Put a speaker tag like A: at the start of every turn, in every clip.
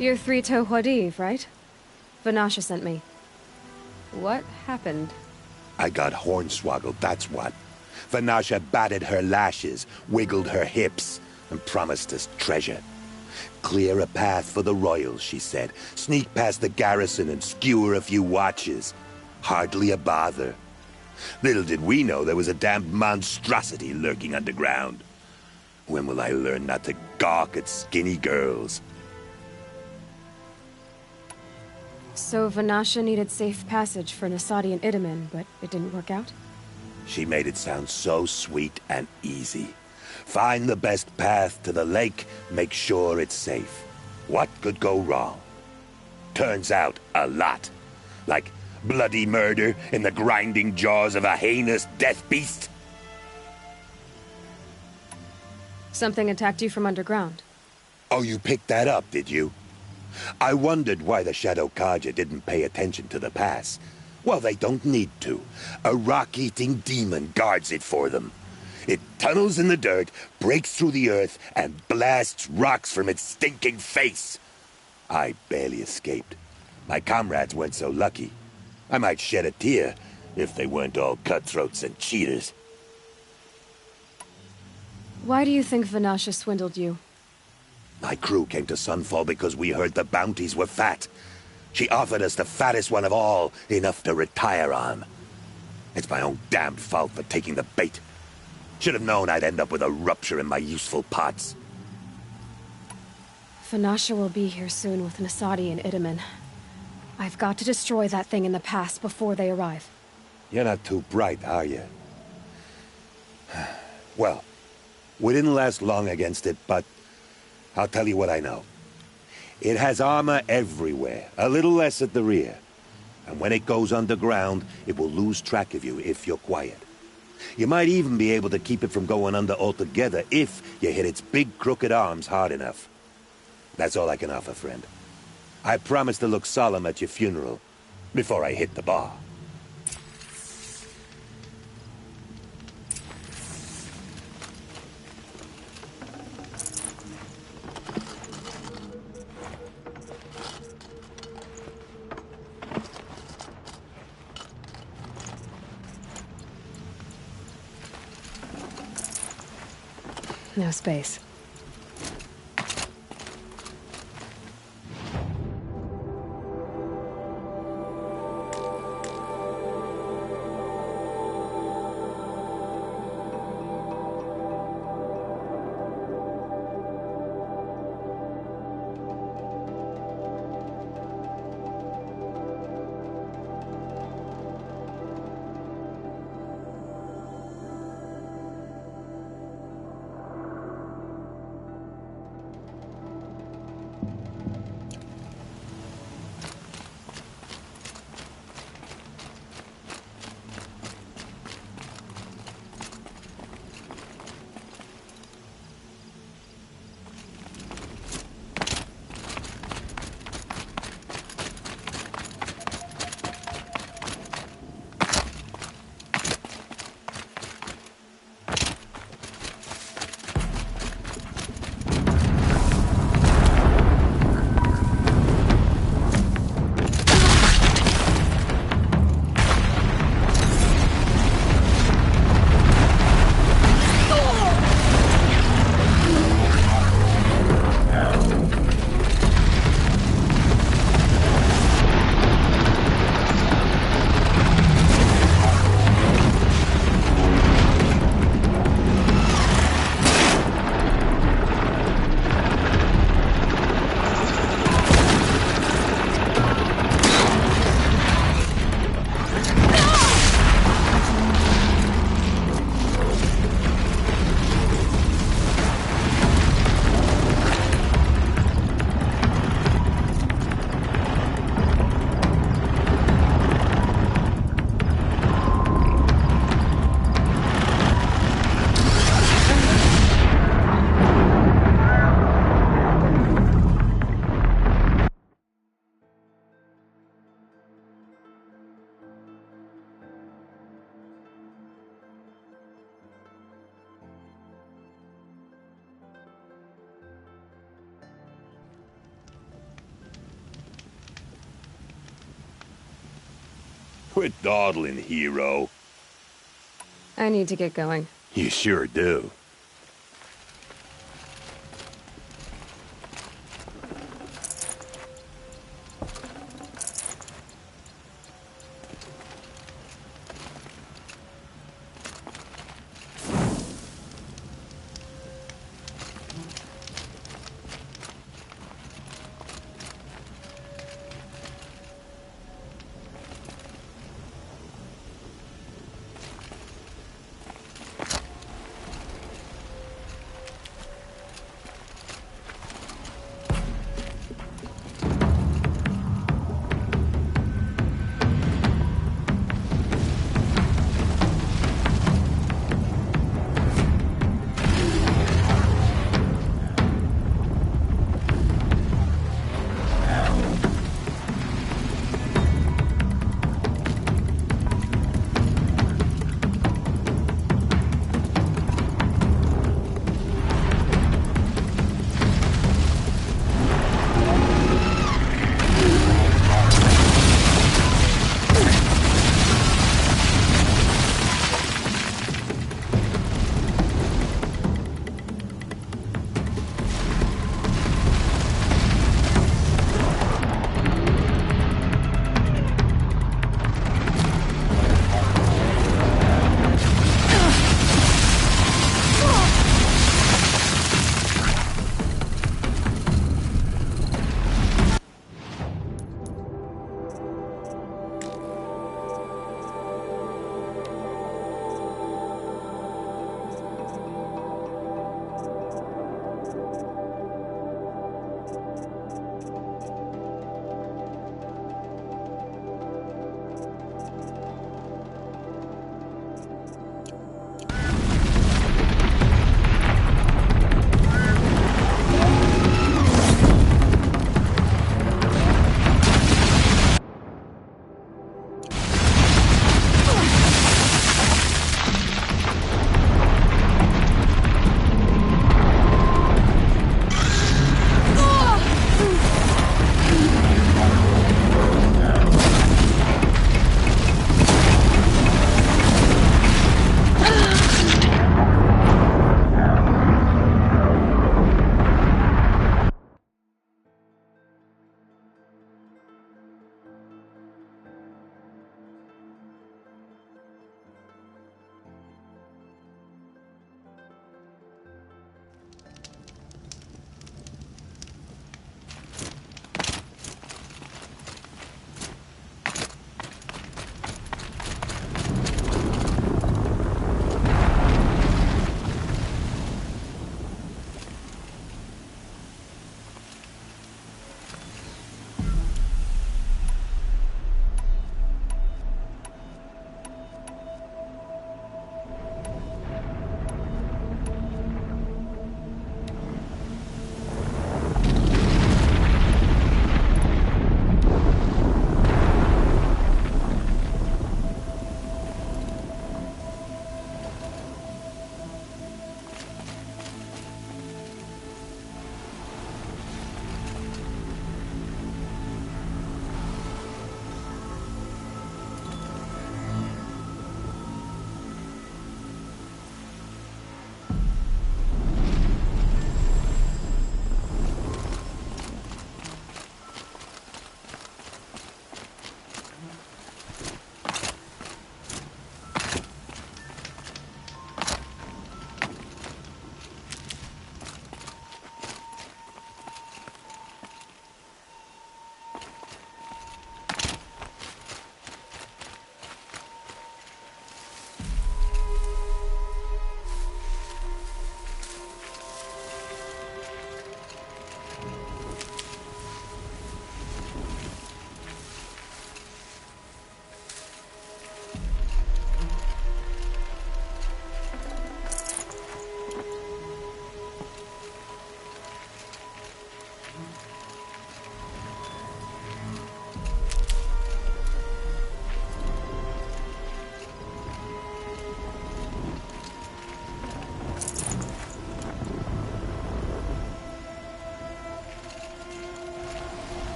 A: You're Three-Toe Huadiv, right? Vanasha sent me. What happened?
B: I got hornswoggled, that's what. Vanasha batted her lashes, wiggled her hips, and promised us treasure. Clear a path for the royals, she said. Sneak past the garrison and skewer a few watches. Hardly a bother. Little did we know there was a damned monstrosity lurking underground. When will I learn not to gawk at skinny girls?
A: So Vanasha needed safe passage for Nasadi and Itamen, but it didn't work out?
B: She made it sound so sweet and easy. Find the best path to the lake, make sure it's safe. What could go wrong? Turns out, a lot. Like bloody murder in the grinding jaws of a heinous death beast.
A: Something attacked you from underground.
B: Oh, you picked that up, did you? I wondered why the Shadow Kaja didn't pay attention to the pass. Well, they don't need to. A rock-eating demon guards it for them. It tunnels in the dirt, breaks through the earth, and blasts rocks from its stinking face. I barely escaped. My comrades weren't so lucky. I might shed a tear if they weren't all cutthroats and cheaters.
A: Why do you think Vanasha swindled you?
B: My crew came to Sunfall because we heard the bounties were fat. She offered us the fattest one of all, enough to retire on. It's my own damned fault for taking the bait. Should have known I'd end up with a rupture in my useful parts.
A: Vanasha will be here soon with Nasadi and Itamen. I've got to destroy that thing in the pass before they arrive.
B: You're not too bright, are you? Well, we didn't last long against it, but I'll tell you what I know. It has armor everywhere, a little less at the rear. And when it goes underground, it will lose track of you if you're quiet. You might even be able to keep it from going under altogether if you hit its big crooked arms hard enough. That's all I can offer, friend. I promise to look solemn at your funeral before I hit the bar.
A: No space.
B: Quit dawdling, hero.
A: I need to get going.
B: You sure do.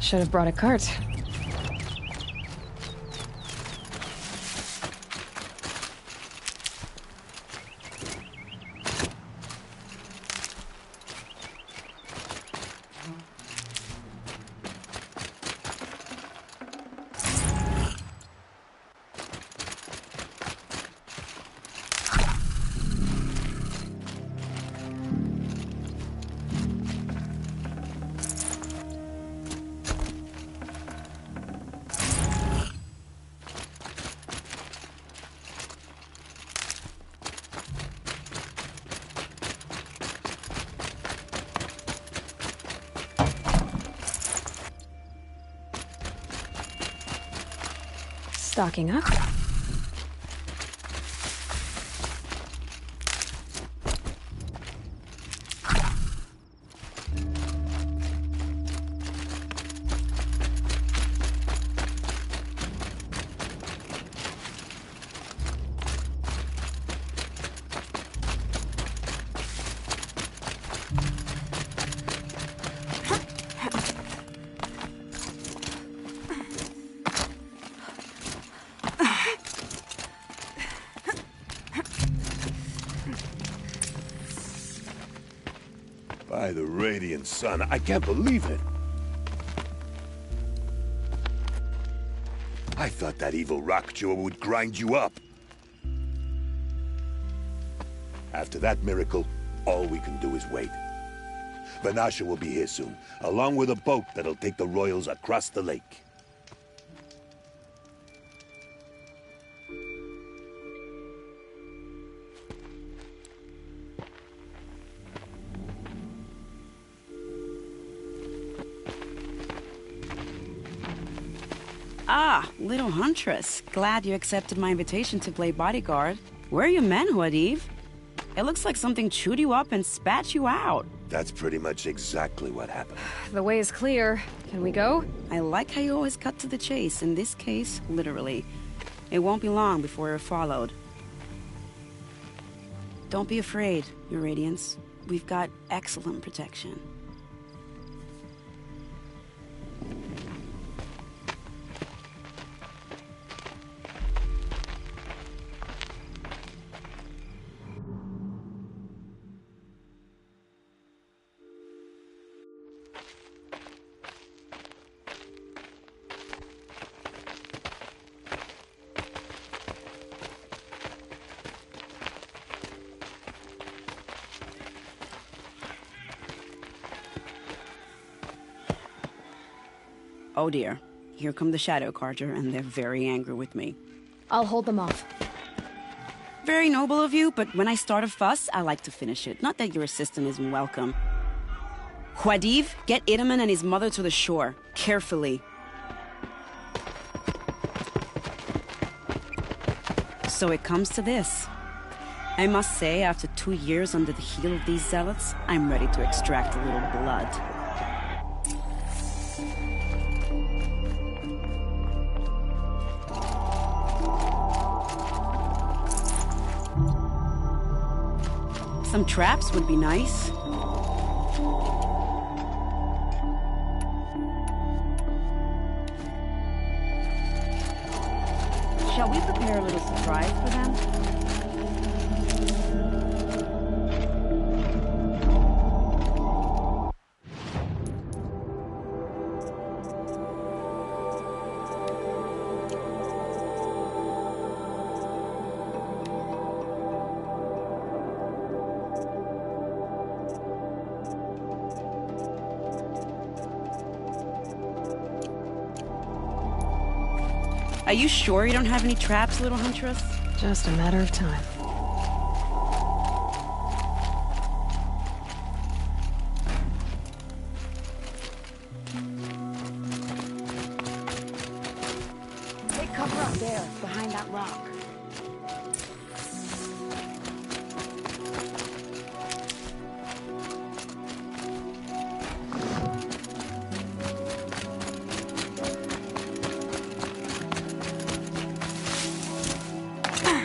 A: Should have brought a cart. Stocking up.
B: By the radiant sun, I can't believe it. I thought that evil rock chewer would grind you up. After that miracle, all we can do is wait. Vanasha will be here soon, along with a boat that'll take the royals across the lake.
C: Ah, little huntress. Glad you accepted my invitation to play bodyguard. Where are your men, Huadiv? It looks like something chewed you up and spat you out.
B: That's pretty much exactly what happened.
A: The way is clear. Can we go?
C: I like how you always cut to the chase. In this case, literally. It won't be long before you're followed. Don't be afraid, Your Radiance. We've got excellent protection. Oh dear. Here come the Shadow Carter, and they're very angry with me.
A: I'll hold them off.
C: Very noble of you, but when I start a fuss, I like to finish it. Not that your assistant isn't welcome. Huadiv, get Itaman and his mother to the shore. Carefully. So it comes to this. I must say, after 2 years under the heel of these zealots, I'm ready to extract a little blood. Some traps would be nice. Shall we prepare a little surprise for them? Are you sure you don't have any traps, little huntress?
A: Just a matter of time.
D: Take cover up there, behind that rock.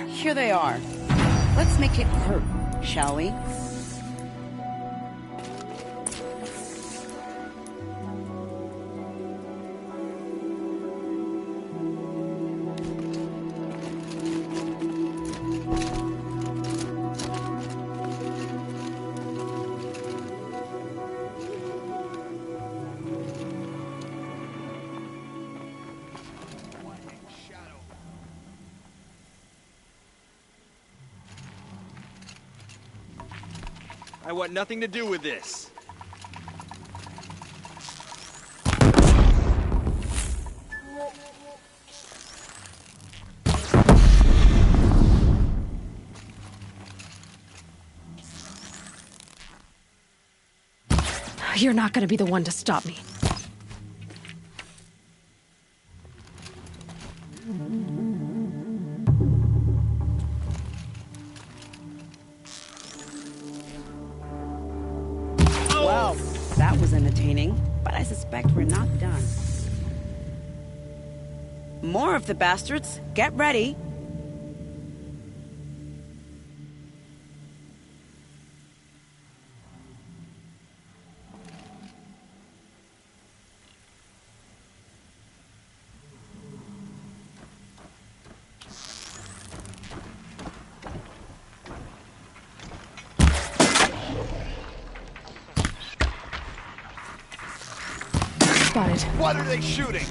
C: Here they are. Let's make it hurt, shall we?
E: I want nothing to do with this.
A: You're not gonna be the one to stop me.
C: Well, that was entertaining, but I suspect we're not done. More of the bastards. Get ready.
A: Spotted.
E: What are they shooting?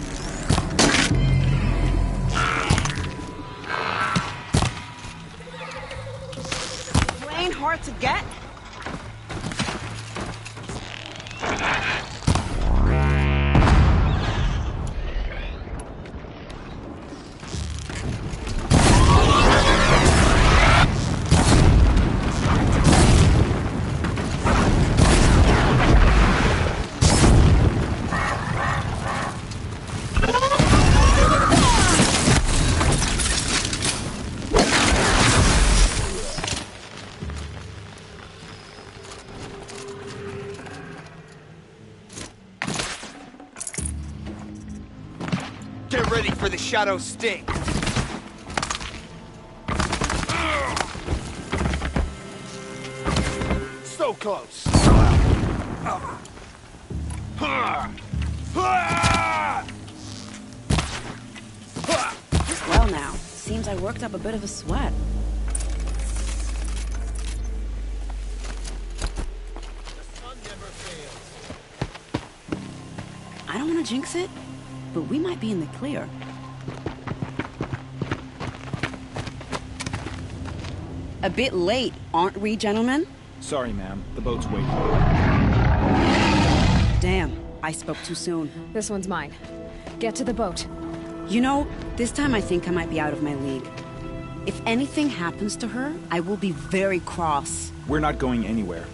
C: Plain hard to get.
E: Get ready for the shadow sting. So close.
C: Well now, seems I worked up a bit of a sweat. I don't want to jinx it, but we might be in the clear. A bit late, aren't we, gentlemen?
F: Sorry, ma'am. The boat's waiting.
C: Damn, I spoke too soon.
A: This one's mine. Get to the boat.
C: You know, this time I think I might be out of my league. If anything happens to her, I will be very cross.
F: We're not going anywhere.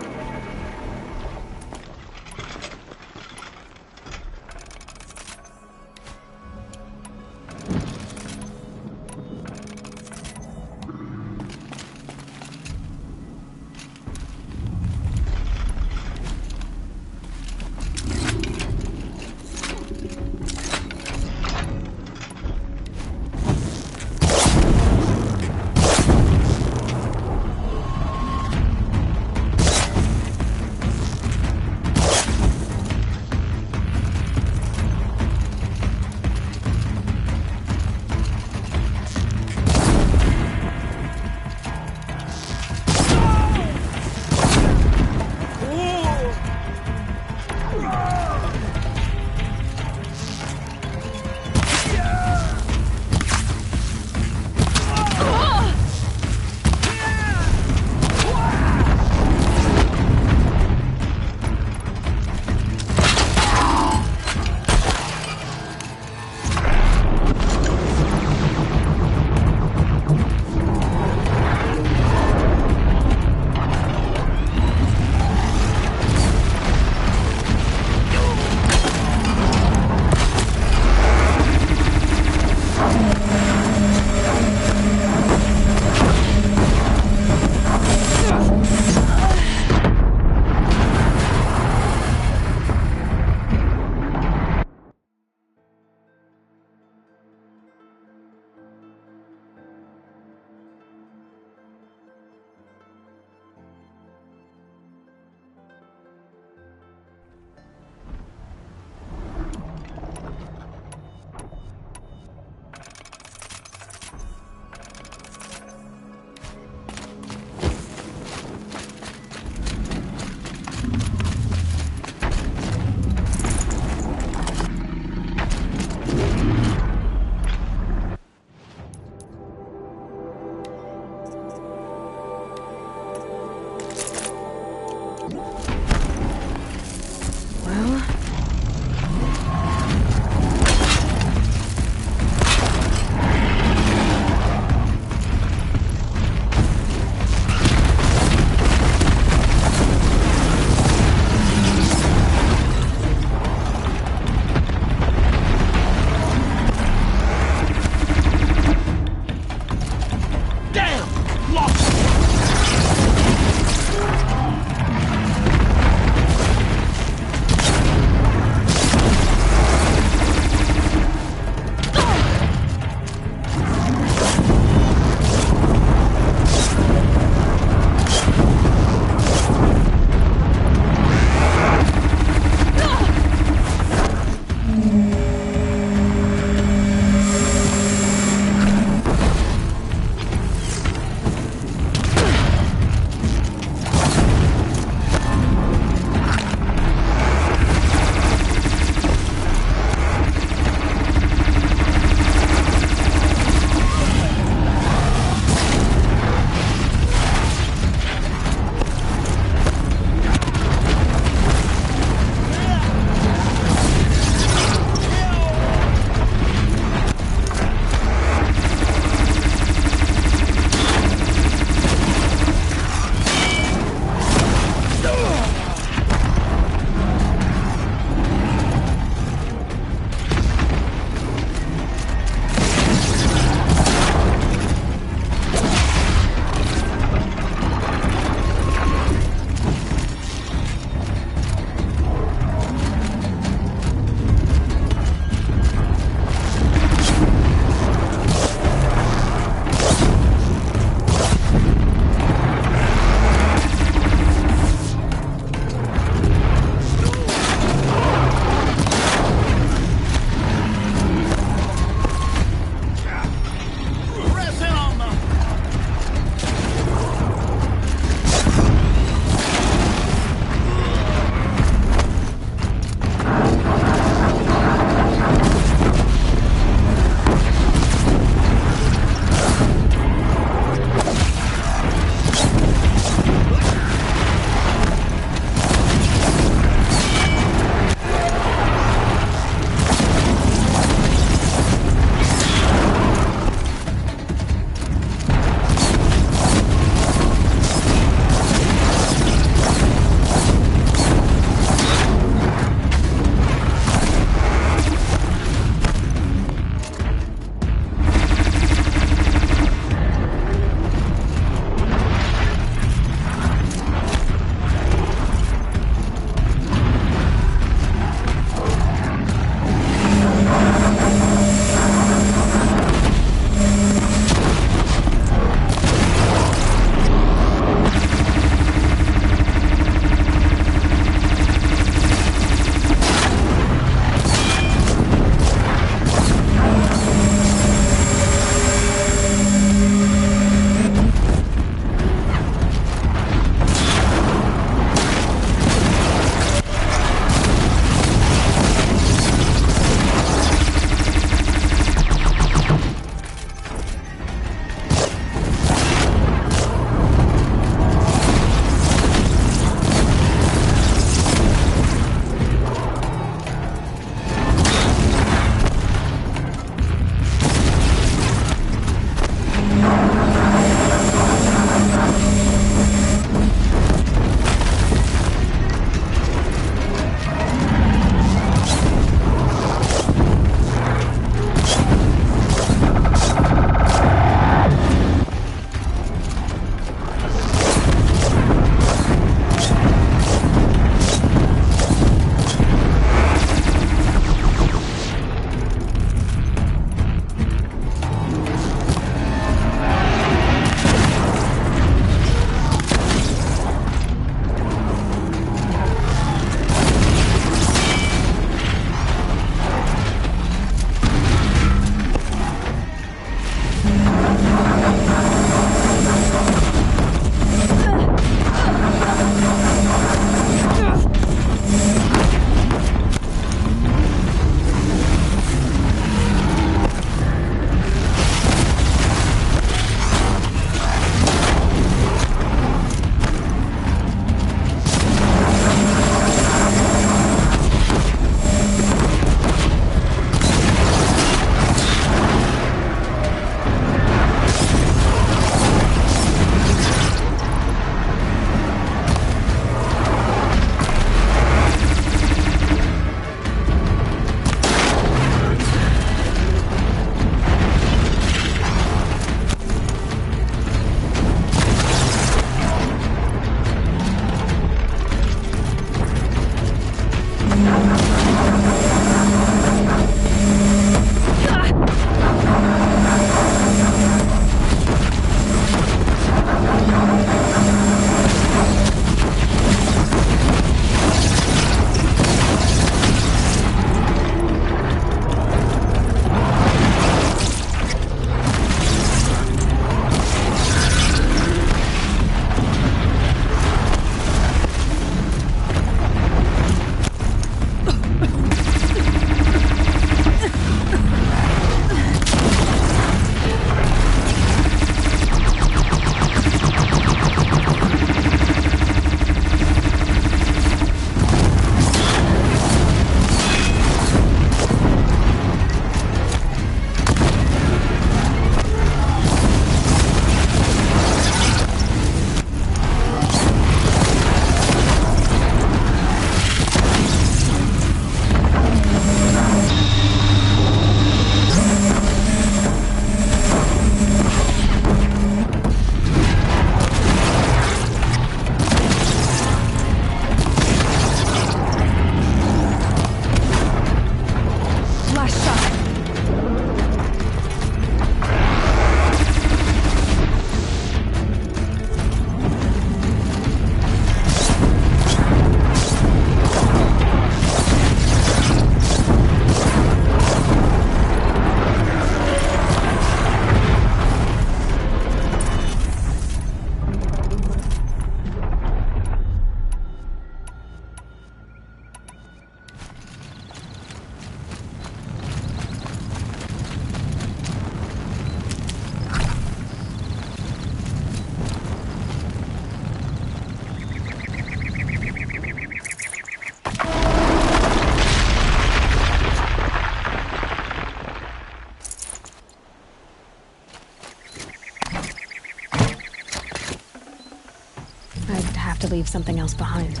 A: leave something else behind.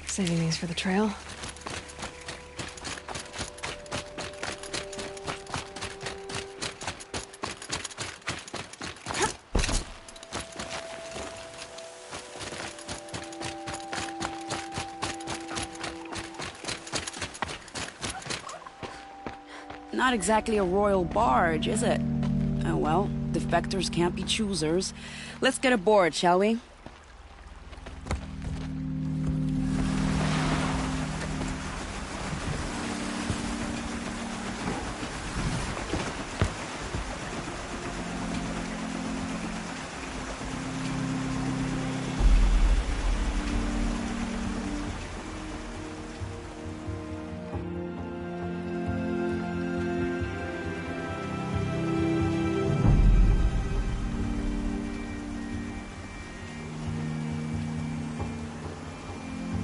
A: Saving these for the trail.
C: Not exactly a royal barge, is it? Oh well, defectors can't be choosers. Let's get aboard, shall we?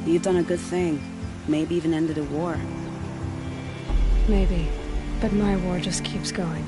C: You've done a good thing. Maybe even ended a war.
A: Maybe. But my war just keeps going.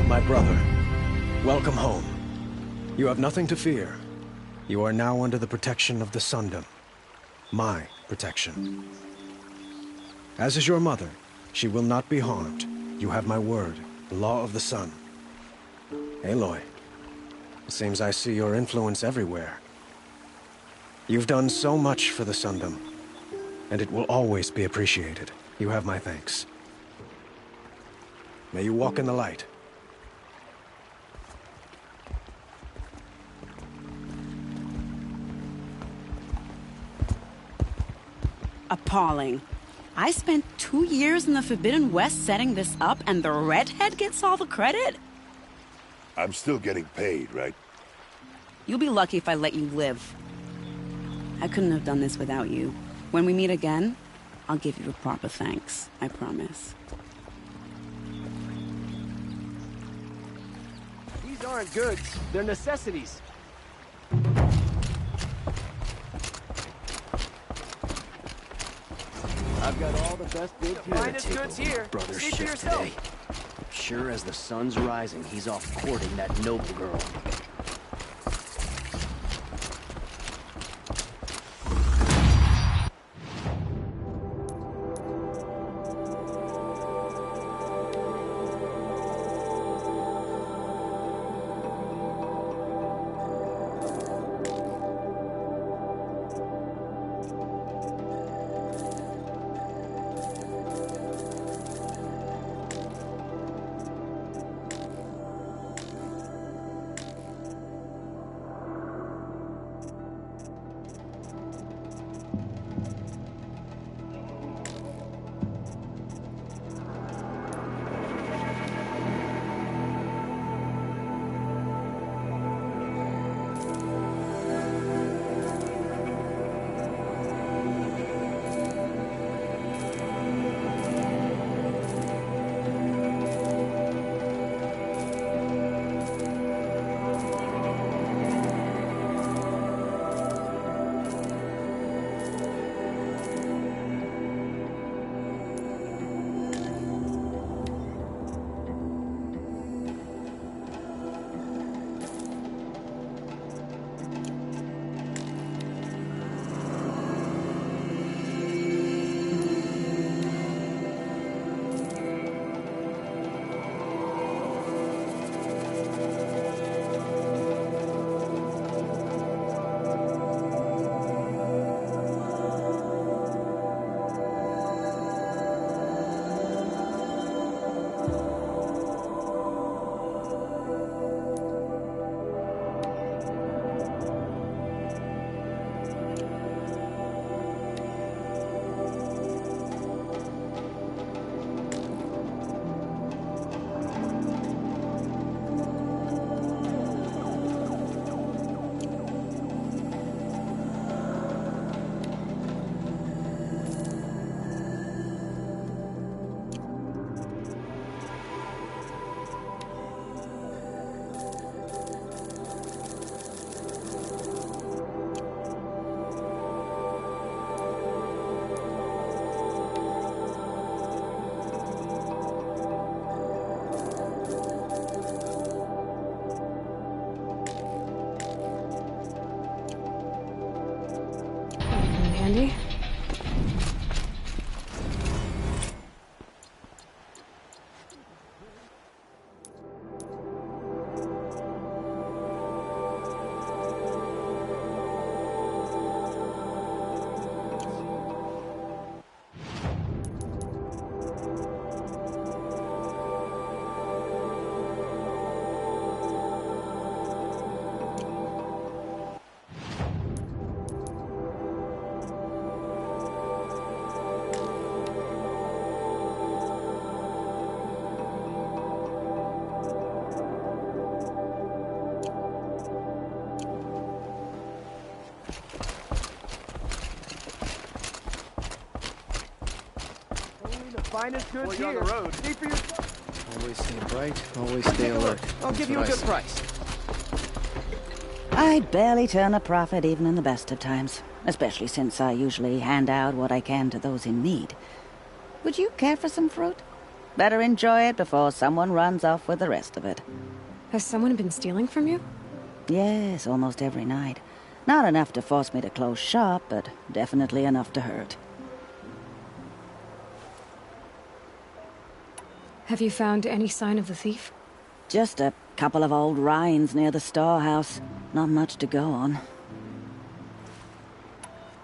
G: My brother, welcome home. You have nothing to fear. You are now under the protection of the Sundom. My protection. As is your mother, she will not be harmed. You have my word, the law of the sun. Aloy, it seems I see your influence everywhere. You've done so much for the Sundom, and it will always be appreciated. You have my thanks. May you walk in the light.
C: Appalling. I spent 2 years in the Forbidden West setting this up, and the redhead gets all the credit?
B: I'm still getting paid, right?
C: You'll be lucky if I let you live. I couldn't have done this without you. When we meet again, I'll give you a proper thanks. I promise.
H: These aren't goods. They're necessities. I've got all the best goods here.
I: Finest goods here.
H: Brother's
I: See for
H: shift
I: yourself.
H: today. Sure as the sun's rising, he's off courting that noble girl.
A: handy.
I: Finest goods here. On the road. See for yourself.
G: Always stay bright, always stay alert.
I: I'll give you a good price.
J: I barely turn a profit even in the best of times, especially since I usually hand out what I can to those in need. Would you care for some fruit? Better enjoy it before someone runs off with the rest of it.
A: Has someone been stealing from you?
J: Yes, almost every night. Not enough to force me to close shop, but definitely enough to hurt.
A: Have you found any sign of the thief?
J: Just a couple of old rinds near the storehouse. Not much to go on.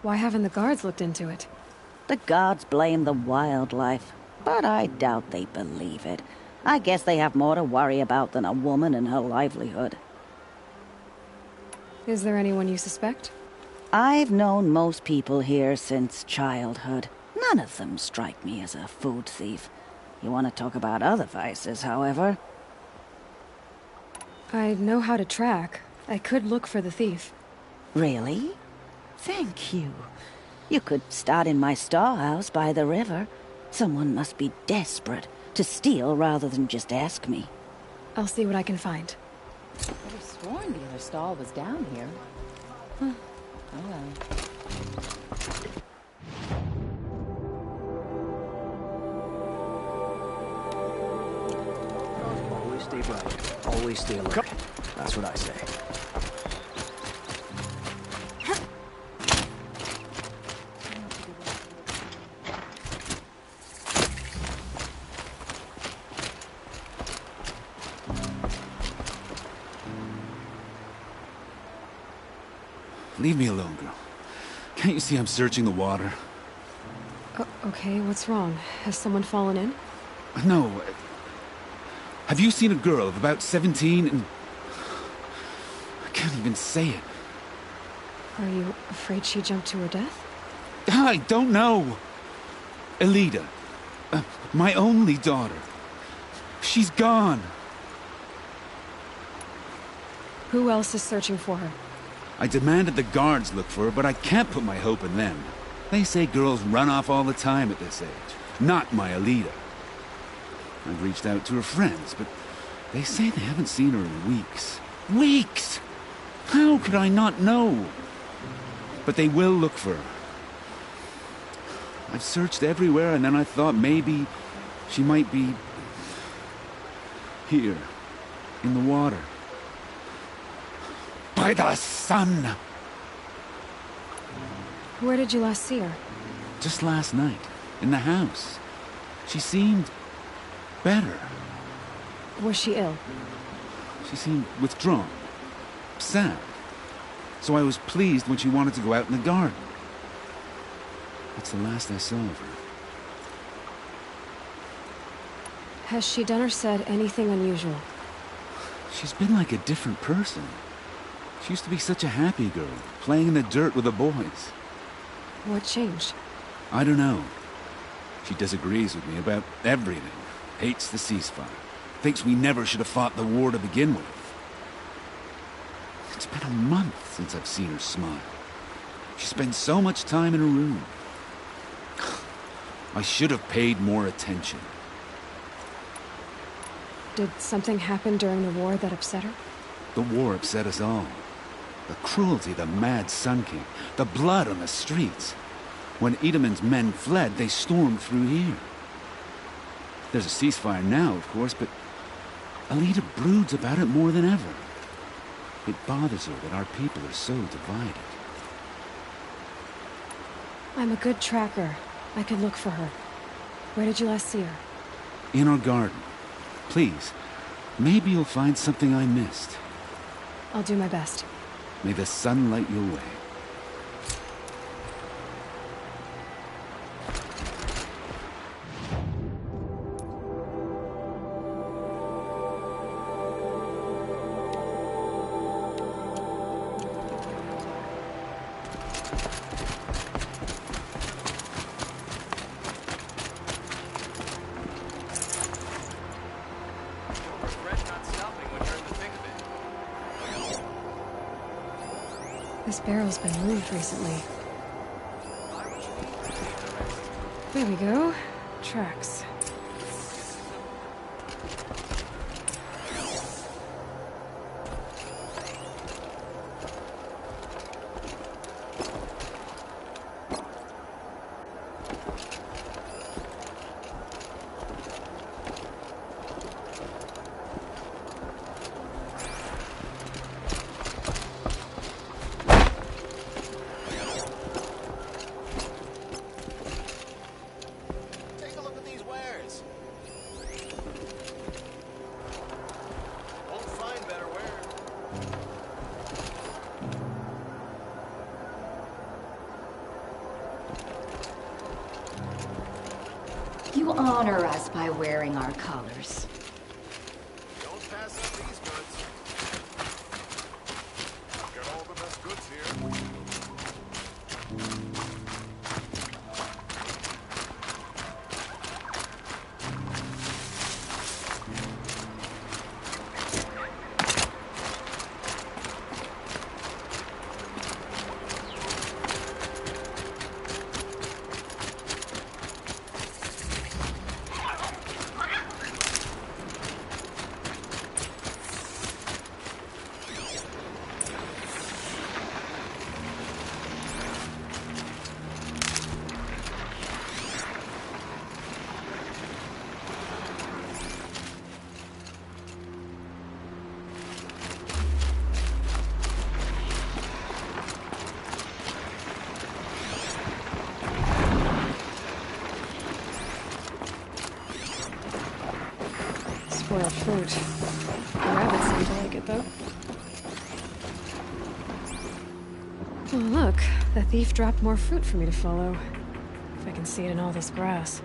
A: Why haven't the guards looked into it?
J: The guards blame the wildlife, but I doubt they believe it. I guess they have more to worry about than a woman and her livelihood.
A: Is there anyone you suspect?
J: I've known most people here since childhood. None of them strike me as a food thief. You want to talk about other vices, however?
A: I know how to track. I could look for the thief.
J: Really? Thank you. You could start in my storehouse by the river. Someone must be desperate to steal rather than just ask me.
A: I'll see what I can find.
D: I could have sworn the other stall was down here. Huh. Oh well.
H: Always stay bright. Always stay alert. That's what I say.
K: Leave me alone, girl. Can't you see I'm searching the water?
A: Okay, what's wrong? Has someone fallen in?
K: No. Have you seen a girl of about 17 and... I can't even say it.
A: Are you afraid she jumped to her death?
K: I don't know. Elida. My only daughter. She's gone.
A: Who else is searching for her?
K: I demanded the guards look for her, but I can't put my hope in them. They say girls run off all the time at this age. Not my Elida. I've reached out to her friends, but they say they haven't seen her in weeks. Weeks! How could I not know? But they will look for her. I've searched everywhere, and then I thought maybe she might be here, in the water. By the sun!
A: Where did you last see her?
K: Just last night, in the house. She seemed better.
A: Was she ill?
K: She seemed withdrawn, sad. So I was pleased when she wanted to go out in the garden. That's the last I saw of her.
A: Has she done or said anything unusual?
K: She's been like a different person. She used to be such a happy girl, playing in the dirt with the boys.
A: What changed?
K: I don't know. She disagrees with me about everything. Hates the ceasefire. Thinks we never should have fought the war to begin with. It's been a month since I've seen her smile. She spends so much time in her room. I should have paid more attention.
A: Did something happen during the war that upset her?
K: The war upset us all. The cruelty of the mad Sun King. The blood on the streets. When Edamon's men fled, they stormed through here. There's a ceasefire now, of course, but Elida broods about it more than ever. It bothers her that our people are so divided.
A: I'm a good tracker. I could look for her. Where did you last see her?
K: In our garden. Please, maybe you'll find something I missed.
A: I'll do my best.
K: May the sun light your way.
A: This barrel's been moved recently. There we go. Tracks.
L: You honor us by wearing our colors.
I: Don't pass up these goods. Got all the best goods here. Spoiled fruit. The rabbits seem to like it, though. Oh, look. The thief dropped more fruit for me to follow. If I can see it in all this grass.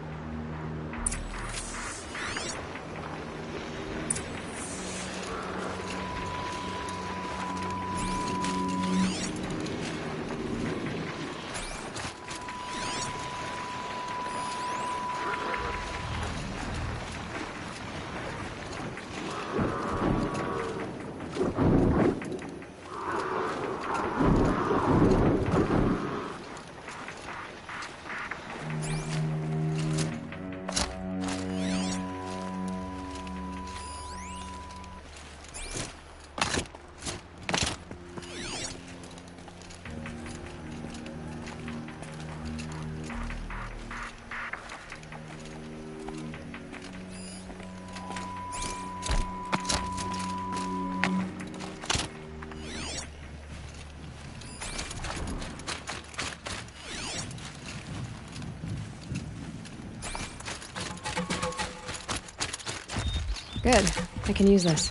I: Good. I can use this.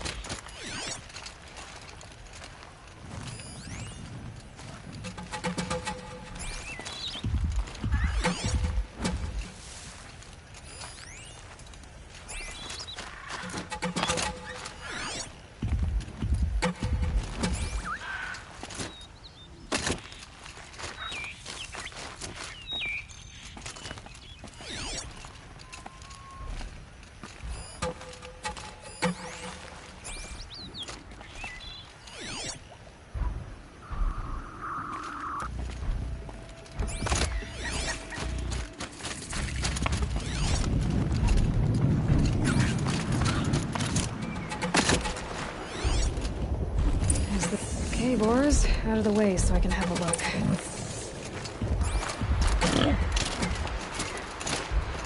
I: Boars, out of the way so I can have a look.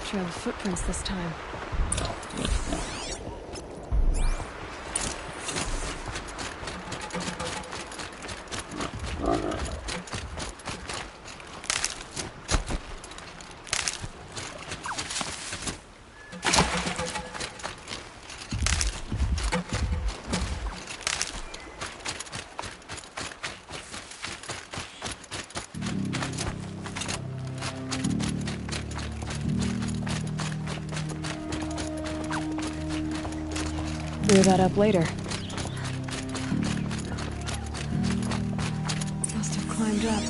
I: Trail of footprints this time.
A: Clear that up later. Must have climbed up.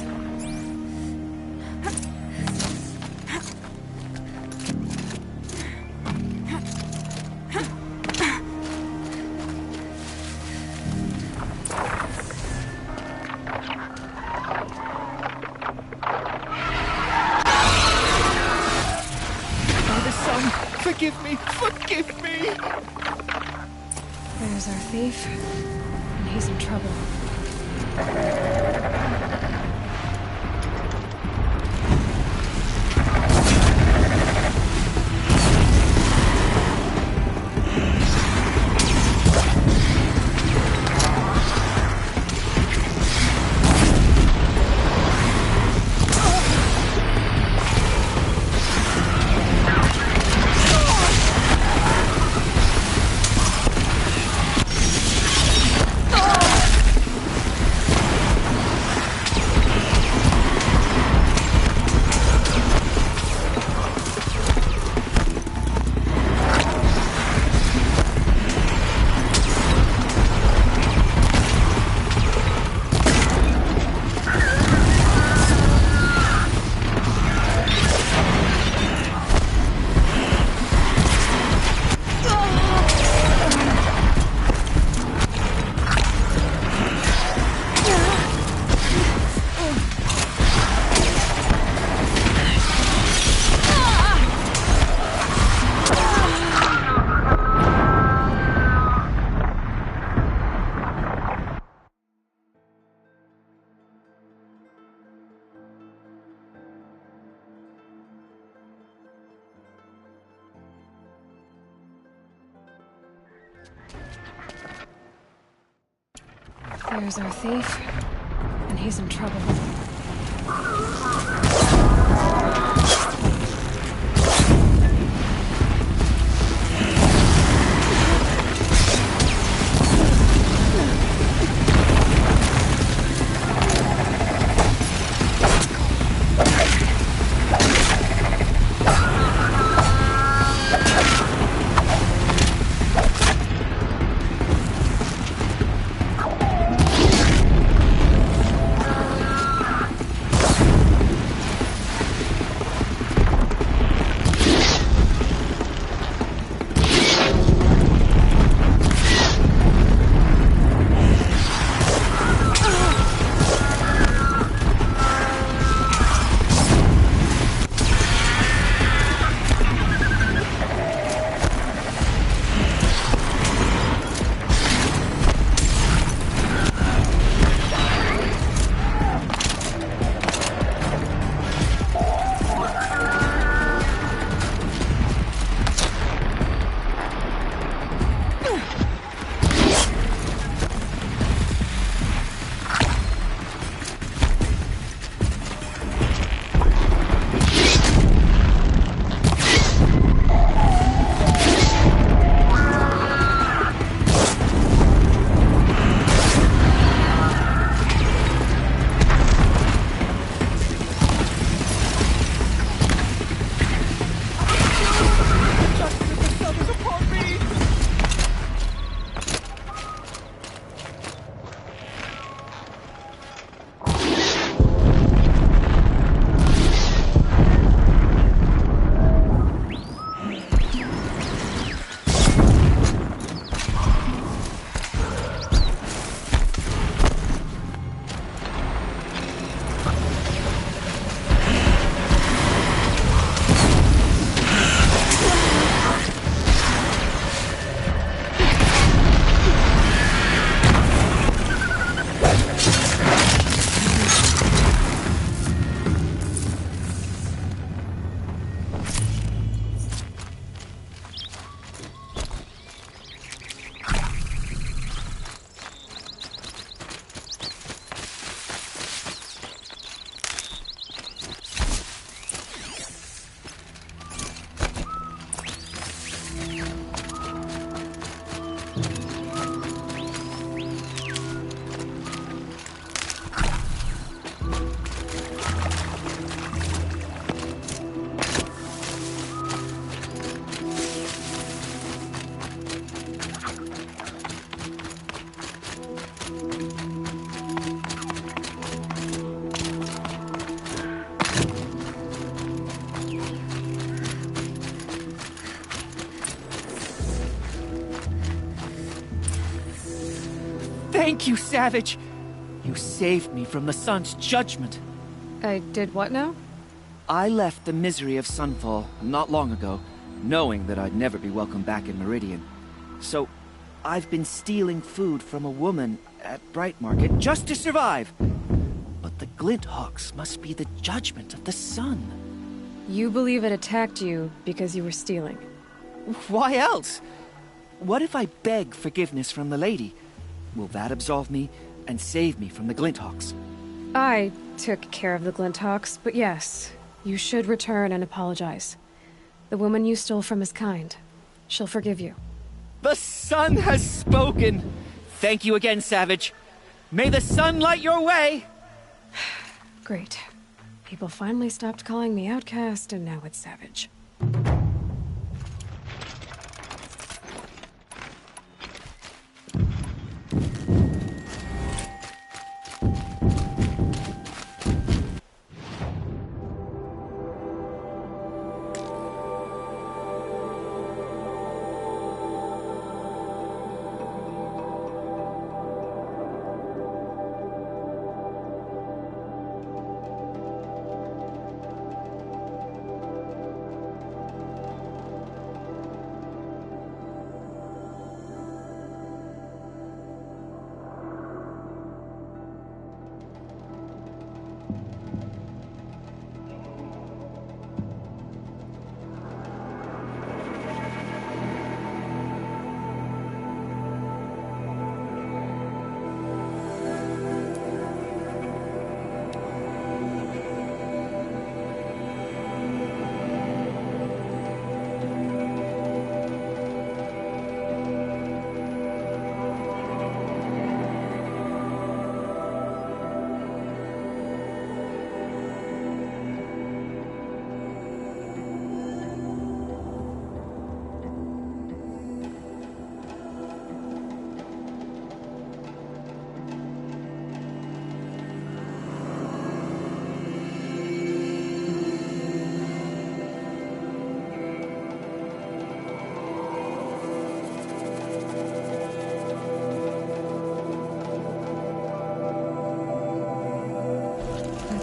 E: Forgive me! Forgive me!
A: There's our thief, and he's in trouble. There's our thief, and he's in trouble.
E: Thank you, Savage! You saved me from the sun's judgment.
A: I did what now?
E: I left the misery of Sunfall not long ago, knowing that I'd never be welcome back in Meridian. So, I've been stealing food from a woman at Bright Market just to survive. But the Glinthawks must be the judgment of the sun.
A: You believe it attacked you because you were stealing?
E: Why else? What if I beg forgiveness from the lady? Will that absolve me and save me from the Glinthawks?
A: I took care of the Glinthawks, but yes, you should return and apologize. The woman you stole from is kind. She'll forgive you.
E: The sun has spoken! Thank you again, Savage. May the sun light your way!
A: Great. People finally stopped calling me outcast, and now it's Savage.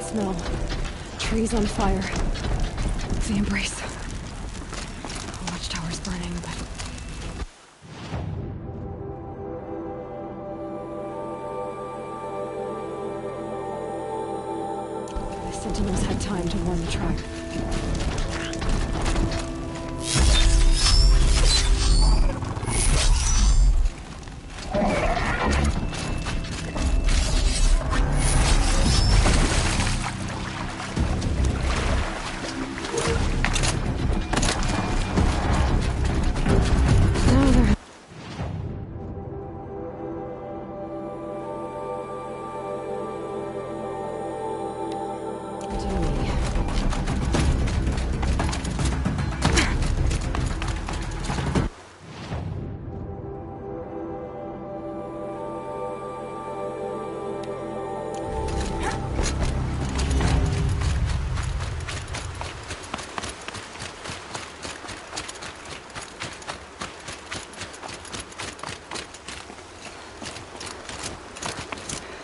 A: Smell. Trees on fire. The embrace. The watchtower's burning, but... the Sentinels had time to warn the tribe.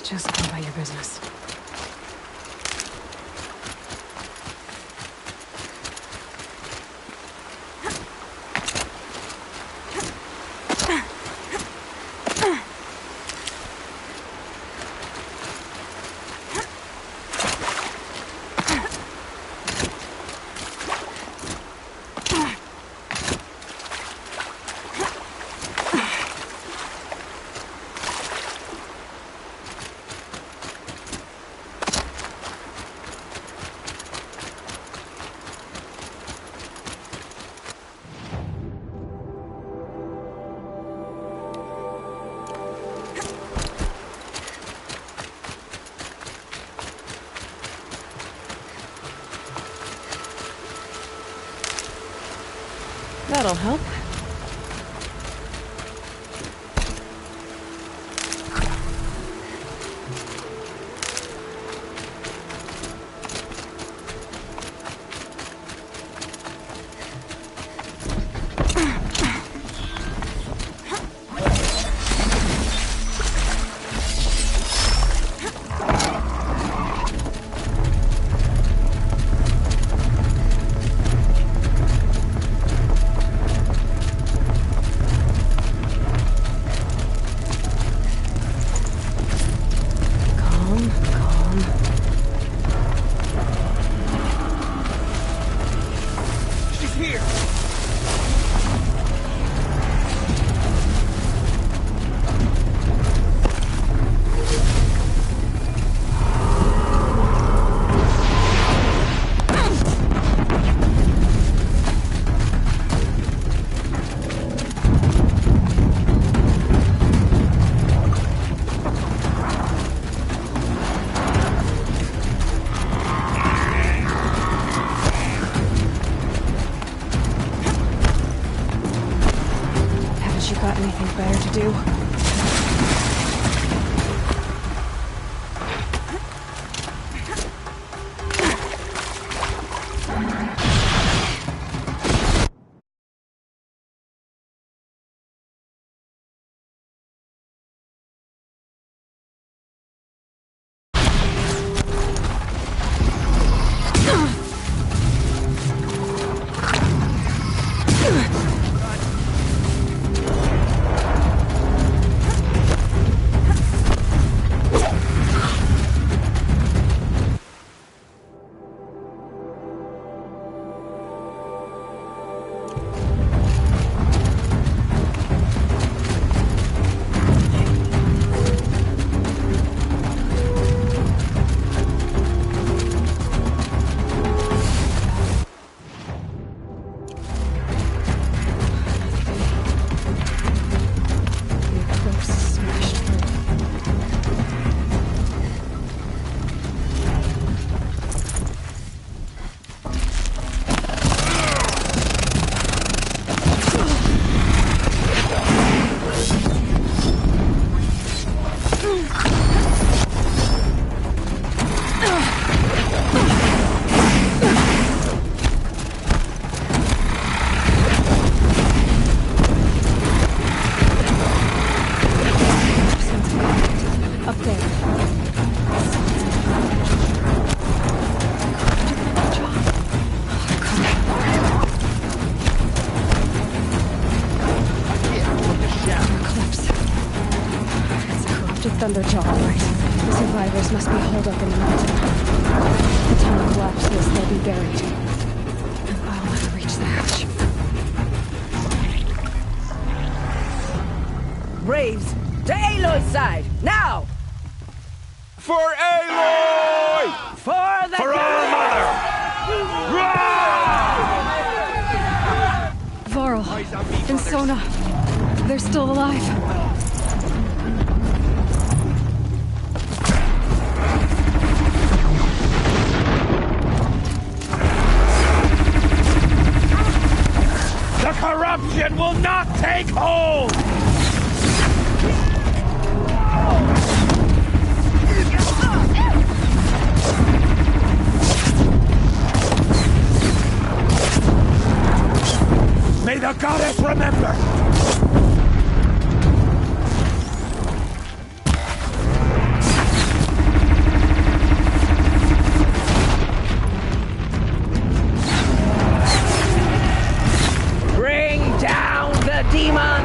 A: Just go about your business. That'll help. Haven't you got anything better to do? Thunderjaw, right. The survivors must be holed up in the mountain. The tunnel collapses, they'll be buried. And I'll never reach the hatch.
M: Braves, to Aloy's side, now!
K: For Aloy!
M: For the...
K: For our mother!
A: Varl and Sona, they're still alive.
K: The corruption will not take hold! May the goddess remember!
M: Demon!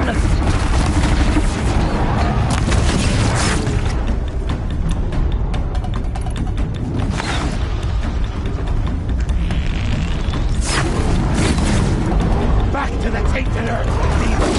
K: Back to the tainted earth, demon!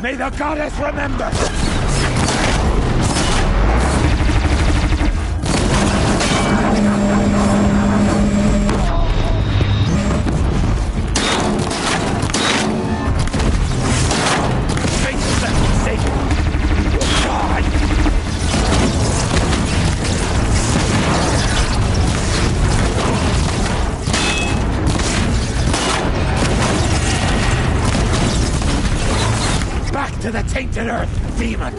K: May the goddess remember! Face them, Satan! God! Back to the tainted earth, demon!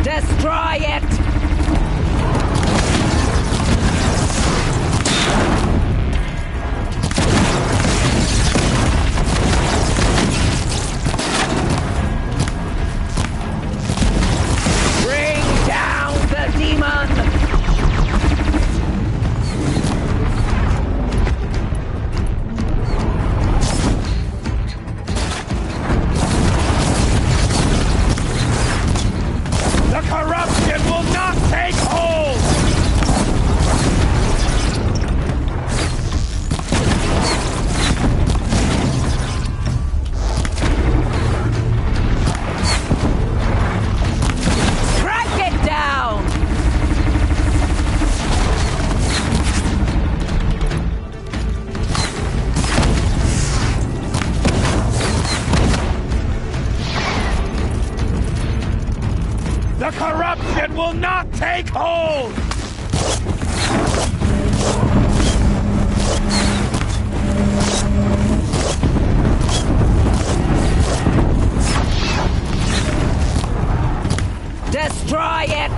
M: Destroy it! Bring down the demon!
K: will not take hold!
M: Destroy it!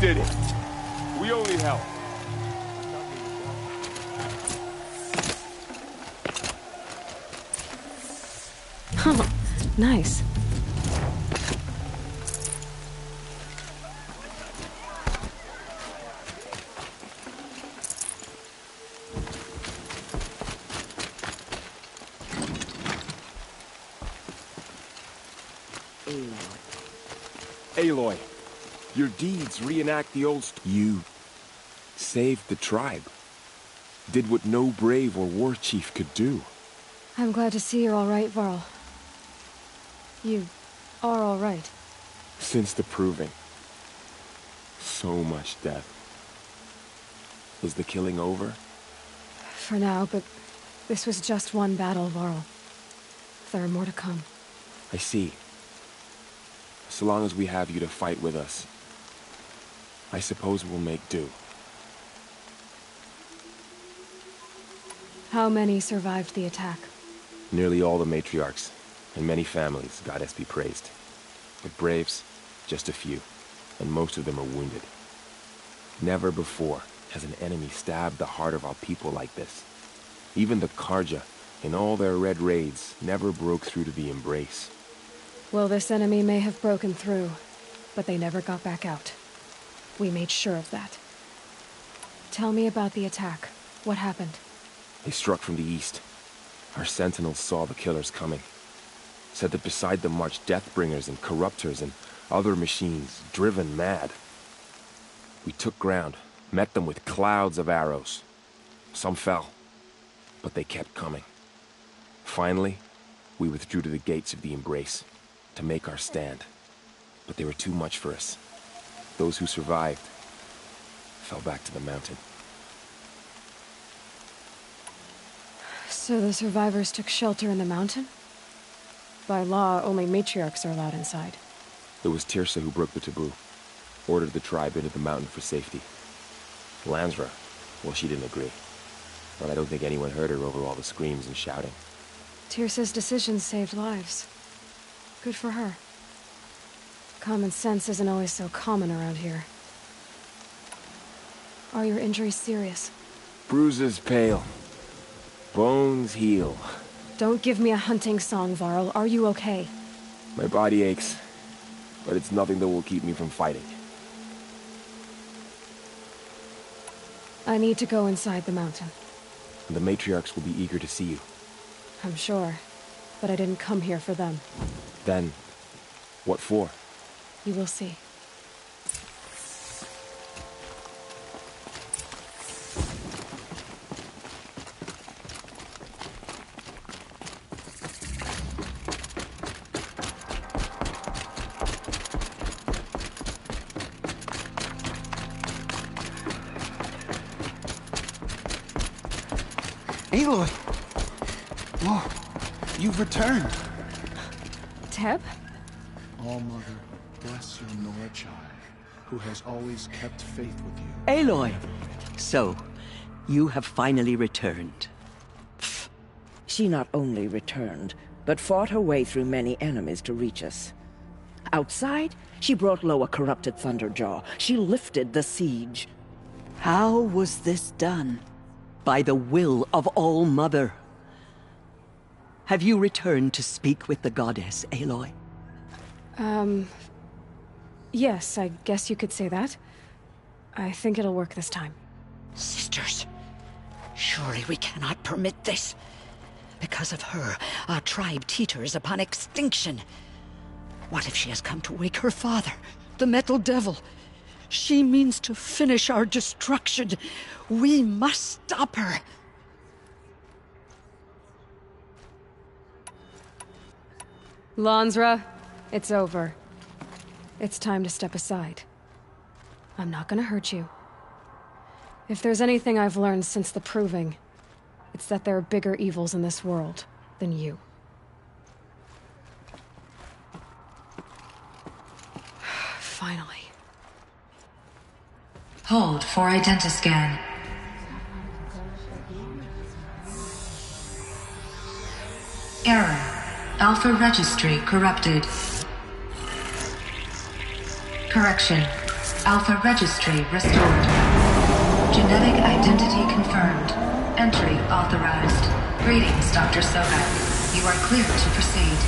N: Did it. We only help.
I: Oh, nice.
N: Aloy, your deeds reenact the old You saved the tribe. Did what no brave or war chief could do.
I: I'm glad to see you're all right, Varl. You are all right.
N: Since the proving. So much death. Is the killing over?
I: For now, but this was just one battle, Varl. There are more to come.
N: I see. So long as we have you to fight with us, I suppose we'll make do.
I: How many survived the attack?
N: Nearly all the matriarchs, and many families, goddess be praised. But braves, just a few, and most of them are wounded. Never before has an enemy stabbed the heart of our people like this. Even the Karja, in all their red raids, never broke through to the embrace.
I: Well, this enemy may have broken through, but they never got back out. We made sure of that. Tell me about the attack. What happened?
N: They struck from the east. Our sentinels saw the killers coming. Said that beside them marched Deathbringers and Corruptors and other machines, driven mad. We took ground, met them with clouds of arrows. Some fell, but they kept coming. Finally, we withdrew to the gates of the Embrace to make our stand. But they were too much for us. Those who survived fell back to the mountain.
I: So the survivors took shelter in the mountain? By law, only matriarchs are allowed inside.
N: It was Tirsa who broke the taboo. Ordered the tribe into the mountain for safety. Lansra, well, she didn't agree. But I don't think anyone heard her over all the screams and shouting.
I: Tirsa's decision saved lives. Good for her. Common sense isn't always so common around here. Are your injuries serious?
N: Bruises pale. Bones heal.
I: Don't give me a hunting song, Varl. Are you okay?
N: My body aches, but it's nothing that will keep me from fighting.
I: I need to go inside the mountain.
N: And the matriarchs will be eager to see you.
I: I'm sure, but I didn't come here for them.
N: Then, what for?
I: You will see.
K: Aloy! Whoa, you've returned.
I: Teb?
O: All-Mother, bless your Nora child, who has always kept faith with you.
P: Aloy! So, you have finally returned.
M: She not only returned, but fought her way through many enemies to reach us. Outside, she brought low a corrupted Thunderjaw. She lifted the siege.
P: How was this done? By the will of All-Mother. Have you returned to speak with the goddess, Aloy?
I: Yes, I guess you could say that. I think it'll work this time.
M: Sisters, surely we cannot permit this. Because of her, our tribe teeters upon extinction. What if she has come to wake her father, the Metal Devil? She means to finish our destruction. We must stop her.
I: Lansra, it's over. It's time to step aside. I'm not gonna hurt you. If there's anything I've learned since the Proving, it's that there are bigger evils in this world than you. Finally.
Q: Hold for identiscan. Error. Alpha registry corrupted. Correction. Alpha registry restored. Genetic identity confirmed. Entry authorized. Greetings, Dr. Sobek. You are clear to proceed.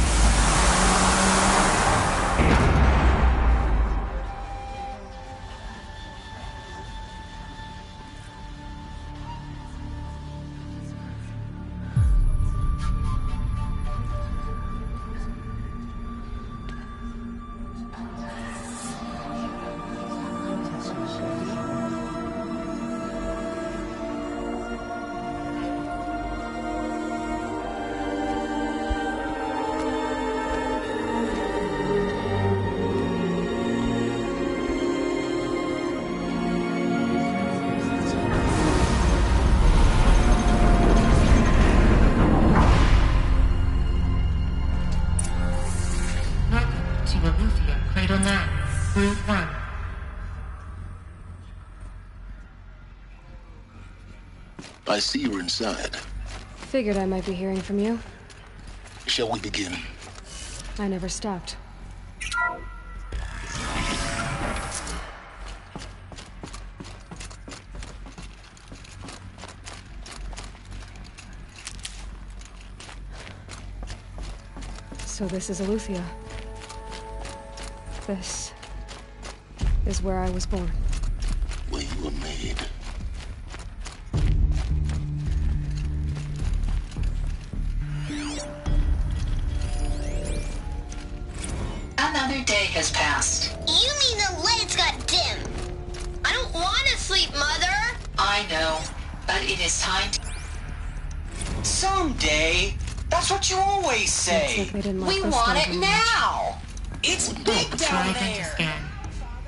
R: I see you're inside.
I: Figured I might be hearing from you.
R: Shall we begin?
I: I never stopped. So this is Eleuthia. This is where I was born.
R: Where you were made.
Q: Another day has passed.
S: You mean the lights got dim? I don't want to sleep, Mother!
Q: I know, but it is time to...
T: Someday. That's what you always say.
S: We want it now!
T: It's big down there!
Q: Scan.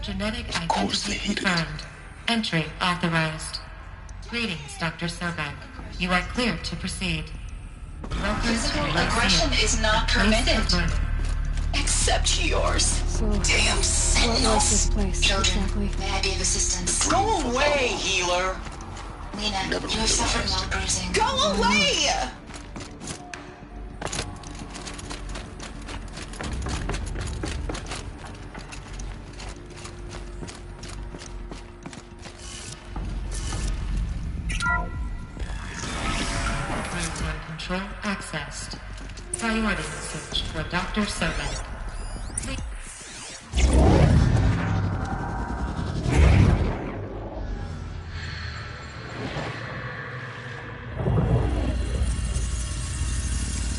Q: Genetic identity confirmed. Entry authorized. Greetings, Dr. Sobek. You are clear to proceed.
T: Physical aggression is not permitted. Except yours.
I: So,
T: damn sentinels.
I: What was this place,
T: Children,
I: exactly?
T: may I be of assistance? Go away, healer.
S: Lena, you have suffered more bruising.
T: Go away!
Q: Control accessed. Priority message for Dr. Sobek.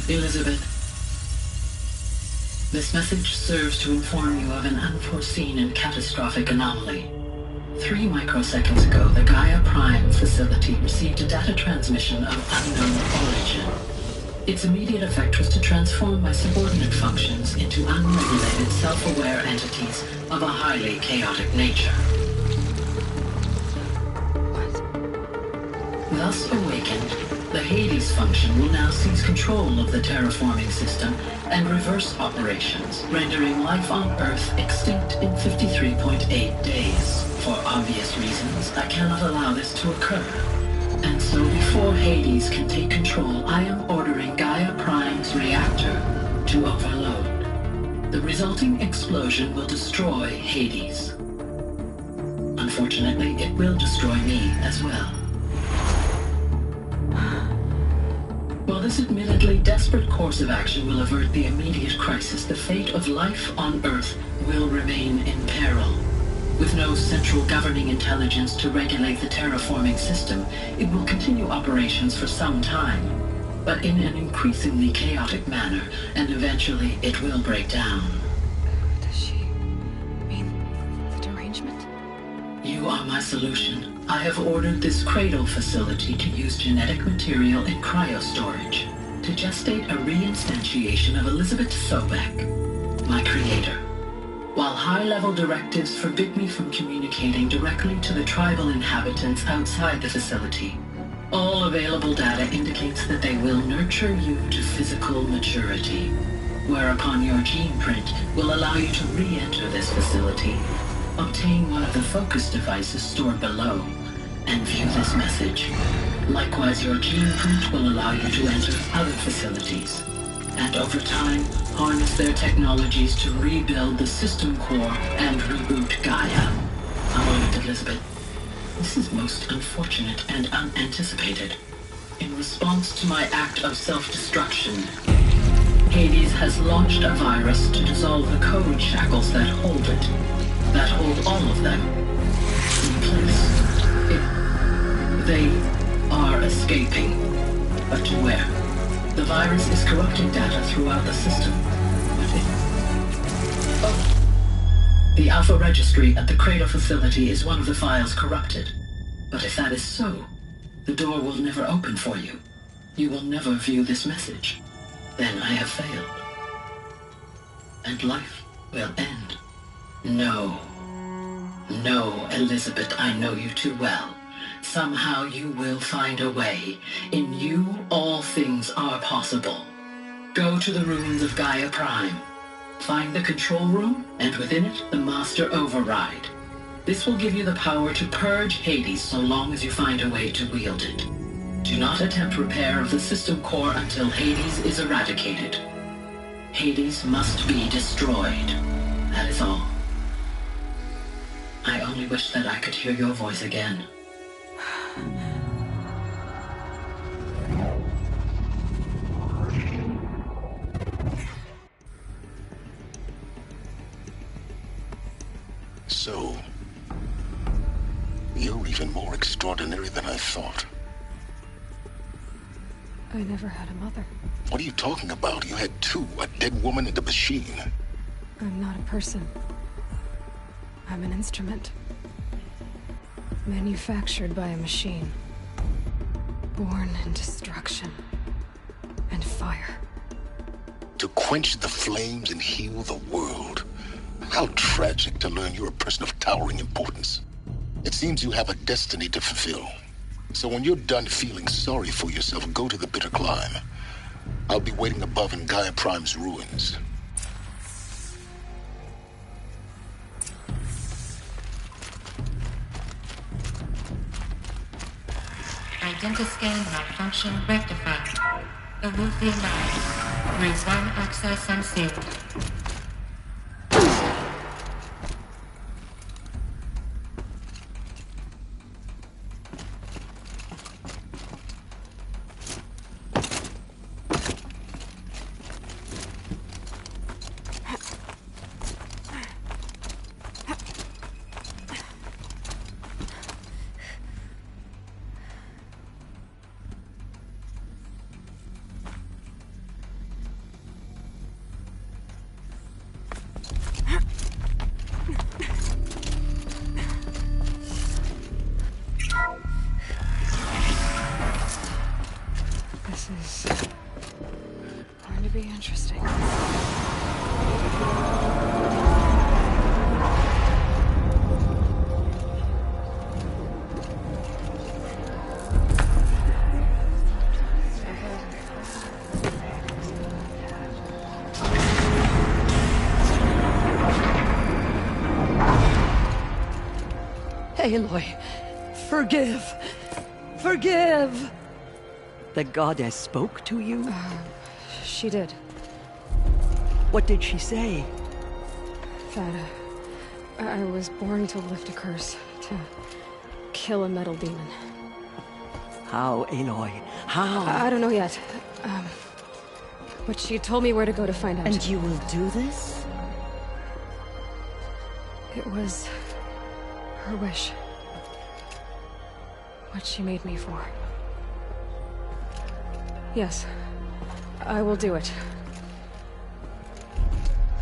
U: Elizabeth, this message serves to inform you of an unforeseen and catastrophic anomaly. 3 microseconds ago, the Gaia Prime facility received a data transmission of unknown origin. Its immediate effect was to transform my subordinate functions into unregulated, self-aware entities of a highly chaotic nature. Thus awakened, The Hades function will now seize control of the terraforming system and reverse operations, rendering life on Earth extinct in 53.8 days. For obvious reasons, I cannot allow this to occur. And so before Hades can take control, I am ordering Gaia Prime's reactor to overload. The resulting explosion will destroy Hades. Unfortunately, it will destroy me as well. While this admittedly desperate course of action will avert the immediate crisis, the fate of life on Earth will remain in peril. With no central governing intelligence to regulate the terraforming system, it will continue operations for some time, but in an increasingly chaotic manner, and eventually it will break down.
I: Does she mean the derangement?
U: You are my solution. I have ordered this cradle facility to use genetic material in cryostorage to gestate a reinstantiation of Elizabeth Sobek, my creator. While high-level directives forbid me from communicating directly to the tribal inhabitants outside the facility, all available data indicates that they will nurture you to physical maturity, whereupon your gene print will allow you to re-enter this facility, obtain one of the focus devices stored below, and view this message. Likewise, your gene print will allow you to enter other facilities, and over time, harness their technologies to rebuild the system core and reboot Gaia. A moment, Elizabeth. This is most unfortunate and unanticipated. In response to my act of self-destruction, Hades has launched a virus to dissolve the code shackles that hold it, that hold all of them in place. They are escaping, but to where? The virus is corrupting data throughout the system. The Alpha Registry at the Cradle facility is one of the files corrupted. But if that is so, the door will never open for you. You will never view this message. Then I have failed. And life will end. No. No, Elizabeth, I know you too well. Somehow you will find a way. In you, all things are possible. Go to the ruins of Gaia Prime. Find the control room, and within it, the Master Override. This will give you the power to purge Hades so long as you find a way to wield it. Do not attempt repair of the system core until Hades is eradicated. Hades must be destroyed. That is all. I only wish that I could hear your voice again.
R: So, you're even more extraordinary than I thought.
I: I never had a mother.
R: What are you talking about? You had two, a dead woman and a machine.
I: I'm not a person. I'm an instrument. Manufactured by a machine. Born in destruction and fire.
R: To quench the flames and heal the world. How tragic to learn you're a person of towering importance. It seems you have a destiny to fulfill. So when you're done feeling sorry for yourself, go to the bitter climb. I'll be waiting above in Gaia Prime's ruins.
Q: Identiscan malfunction rectified. Remove the anomaly. Resume access unsealed.
P: Aloy, forgive. Forgive! The goddess spoke to you?
I: She did.
P: What did she say?
I: That, I was born to lift a curse, to kill a metal demon.
P: How, Aloy? How?
I: I don't know yet. But she told me where to go to find out.
P: And you will do this?
I: It was her wish. What she made me for. Yes, I will do it.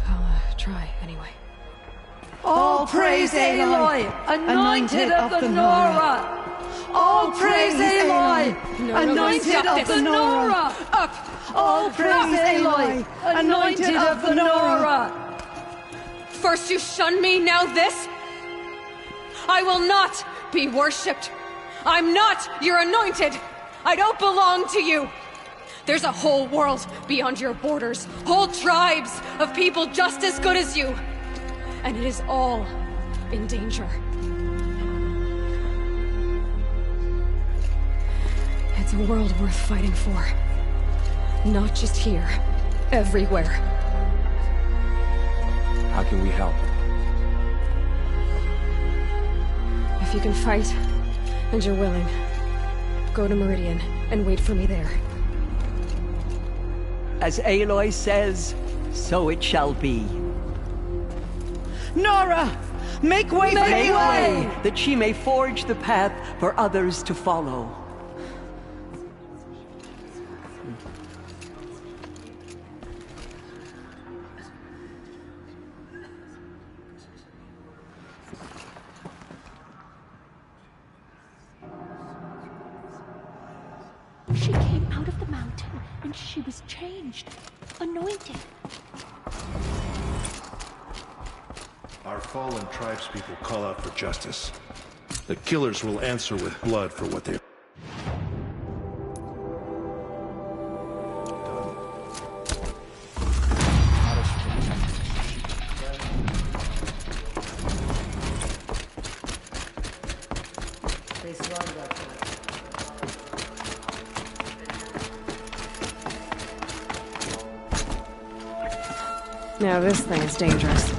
I: I'll try anyway.
P: All praise Aloy, anointed of the Nora! All praise Aloy, anointed of the Nora!
I: Up!
P: All praise Aloy, anointed of the Nora!
I: First you shun me, now this? I will not be worshipped. I'm not your anointed. I don't belong to you. There's a whole world beyond your borders, whole tribes of people just as good as you. And it is all in danger. It's a world worth fighting for. Not just here, everywhere.
N: How can we help?
I: If you can fight, and you're willing, go to Meridian and wait for me there.
P: As Aloy says, so it shall be. Nora! Make way for Aloy! That she may forge the path for others to follow.
F: She came out of the mountain, and she was changed, anointed.
O: Our fallen tribespeople call out for justice. The killers will answer with blood for what they...
I: Now this thing is dangerous.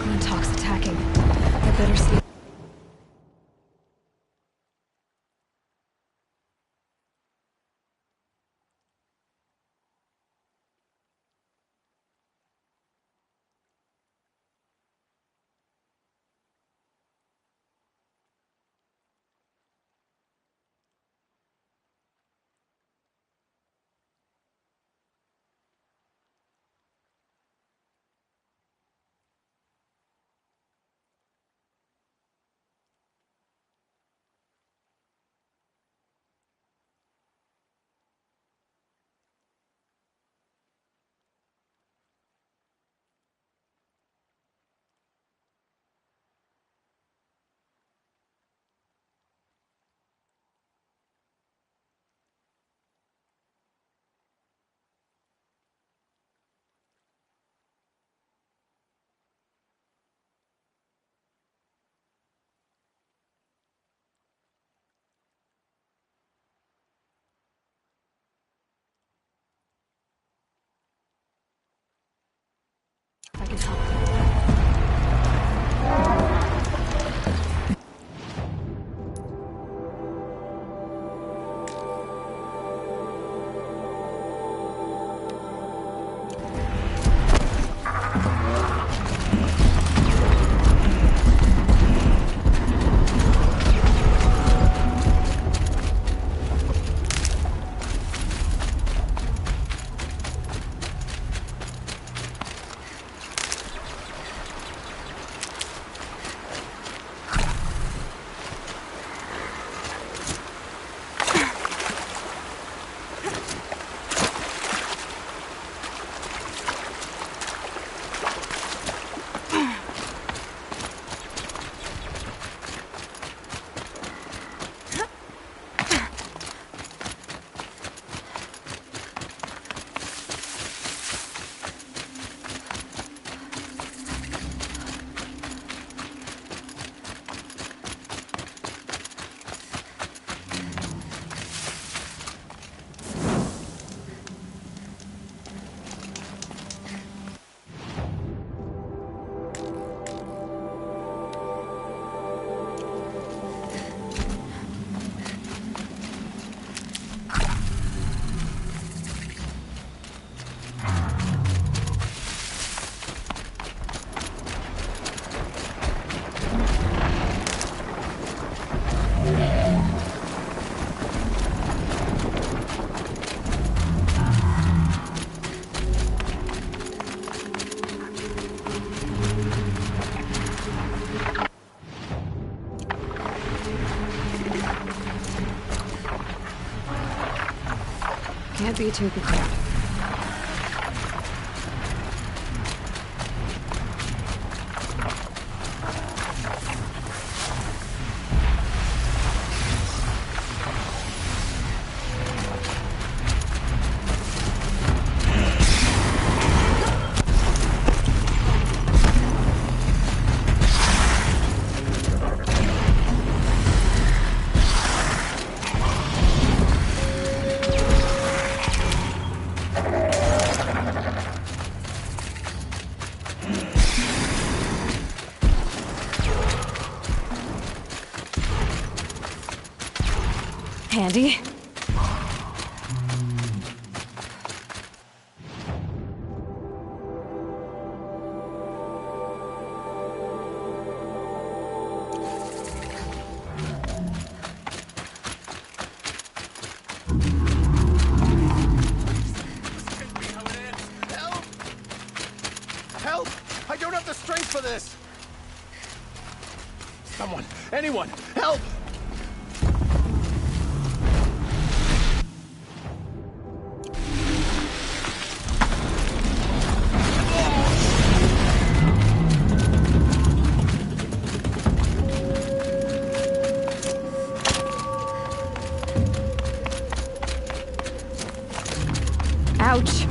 I: Glintock's attacking. I better sleep. Can't be too proud. Handy.
G: Help! I don't have the strength for this! Someone, anyone, help!
I: Ouch.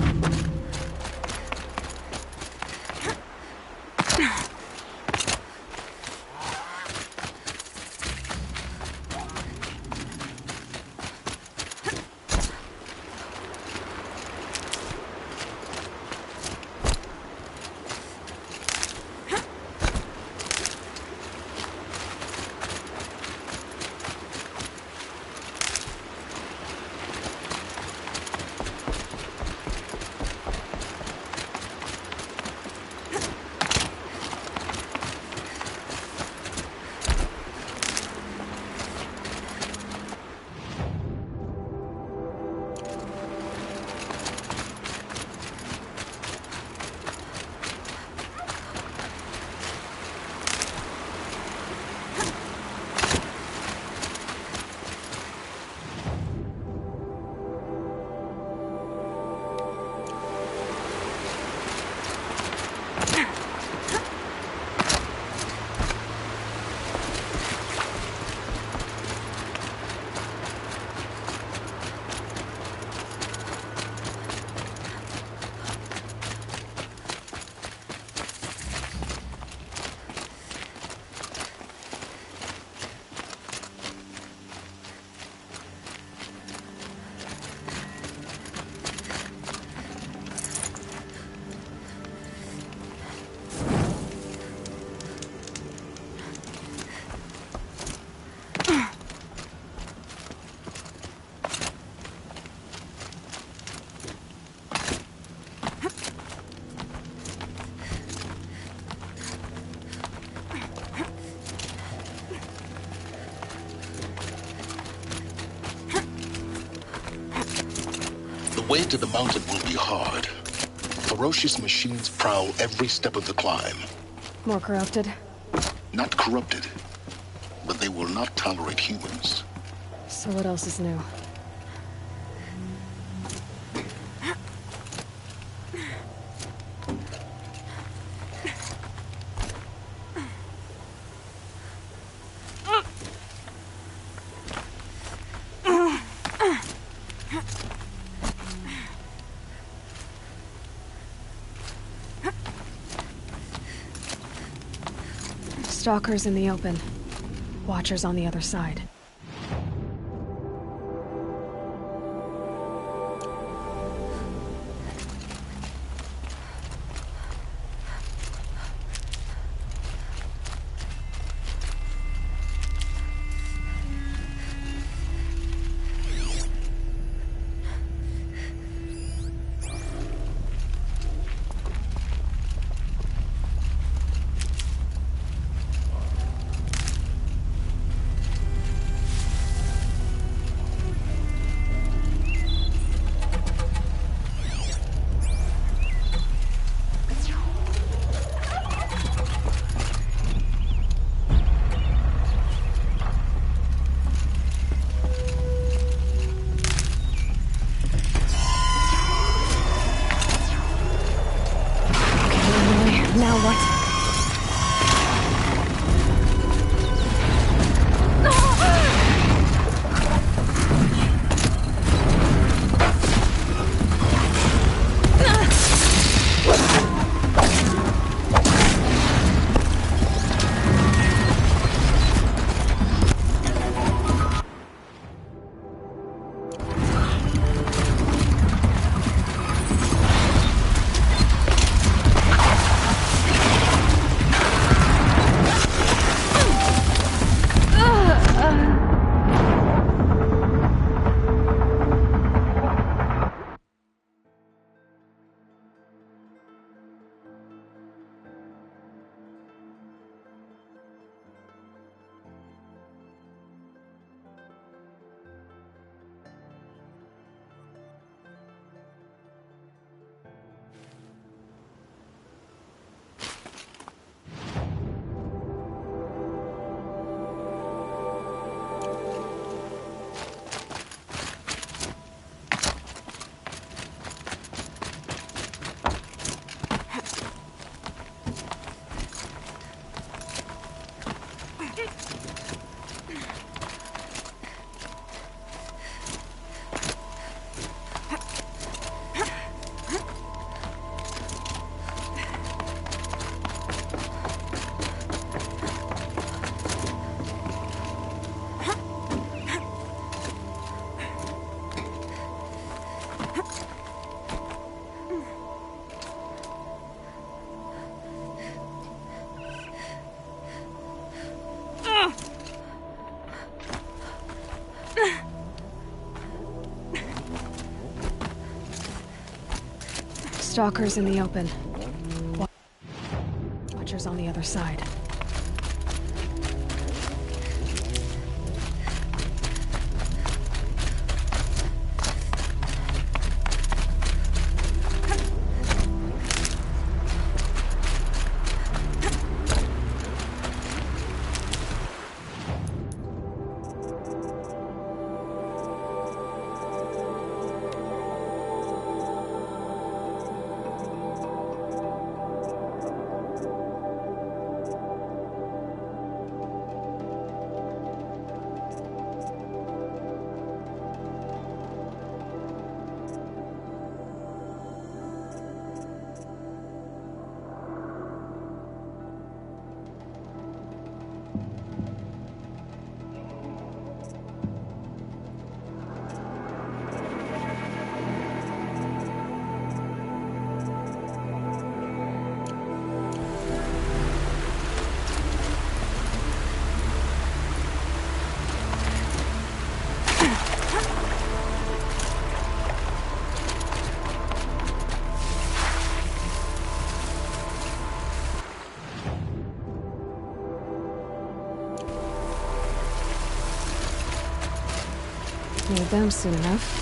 R: The way to the mountain will be hard. Ferocious machines prowl every step of the climb.
I: More corrupted?
R: Not corrupted, but they will not tolerate humans.
I: So what else is new? Stalkers in the open. Watchers on the other side. Stalkers in the open. Watchers on the other side. Need them soon enough.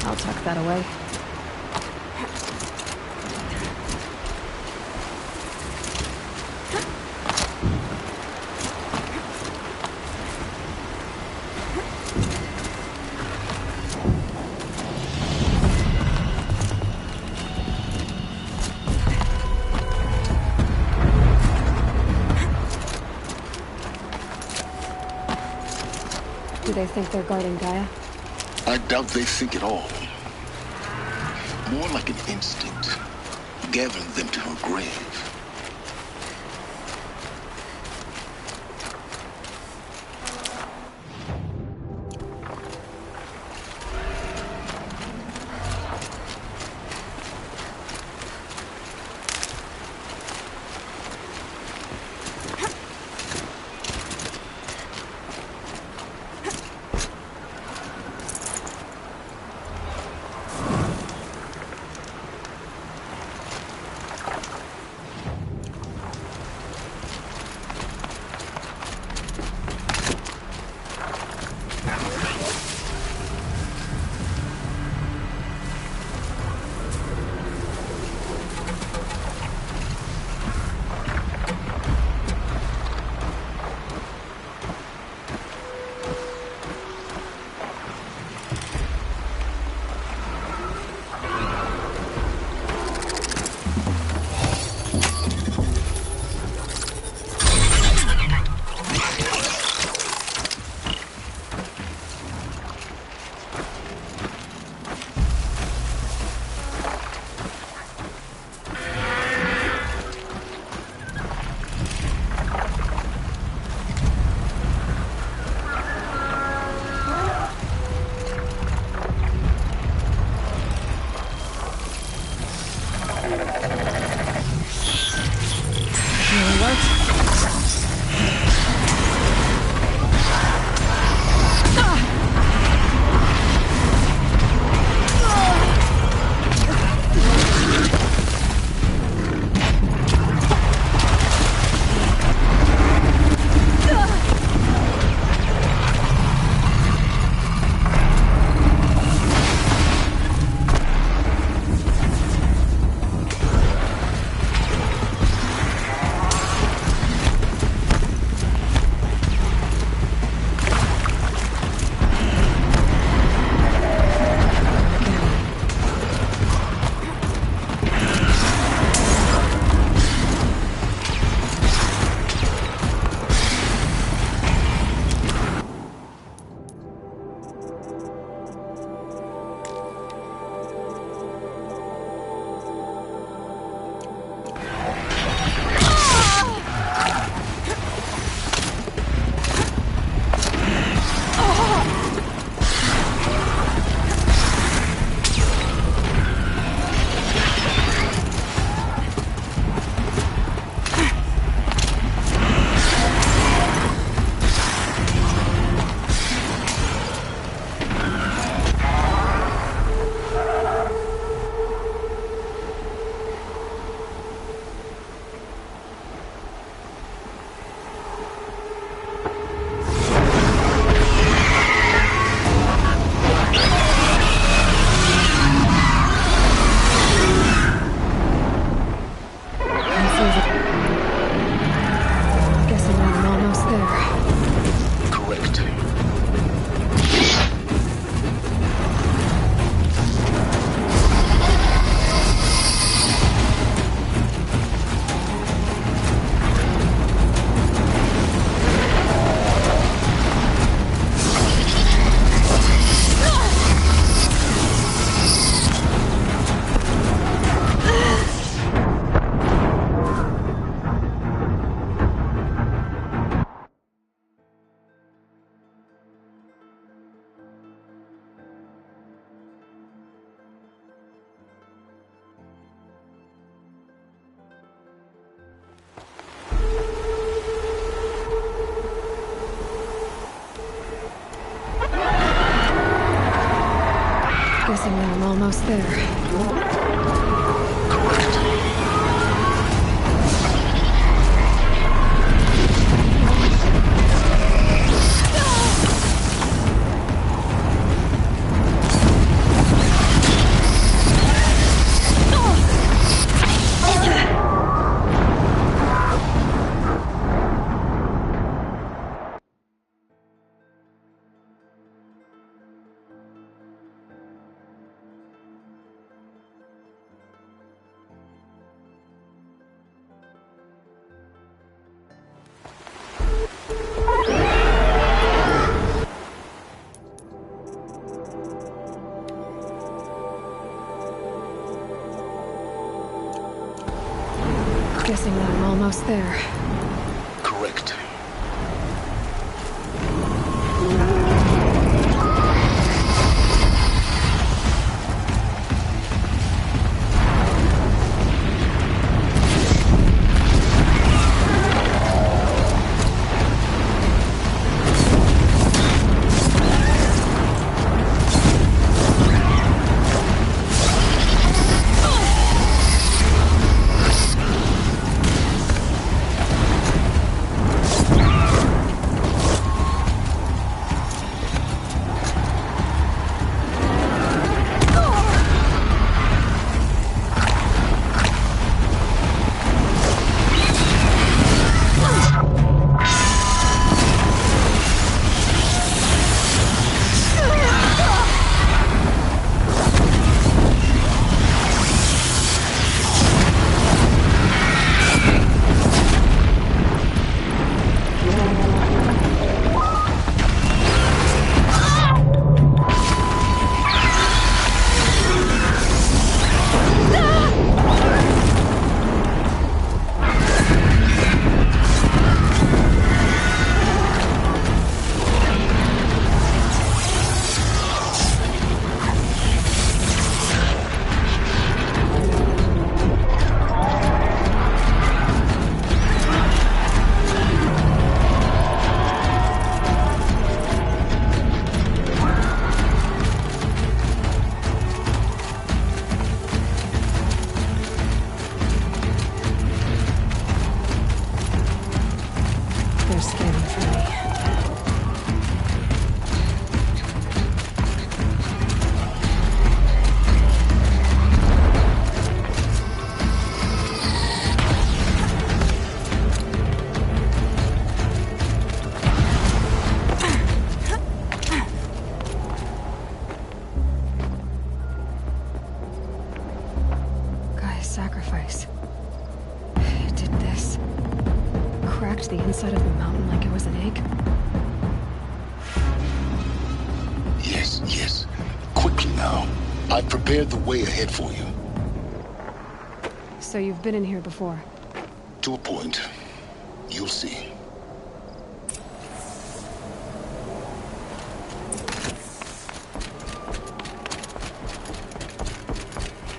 I: I'll tuck that away. Do they think they're guarding Gaia?
R: I doubt they think at all. More like an instinct, gathering them to her grave.
I: Guessing that I'm almost there. Guessing that I'm almost there.
R: Correct.
I: They're scanning for me. Gaia's sacrifice. It did this. Cracked the inside of the mountain like it was an egg.
R: Yes, yes. Quickly now. I've prepared the way ahead for you.
I: So you've been in here before?
R: To a point. You'll see.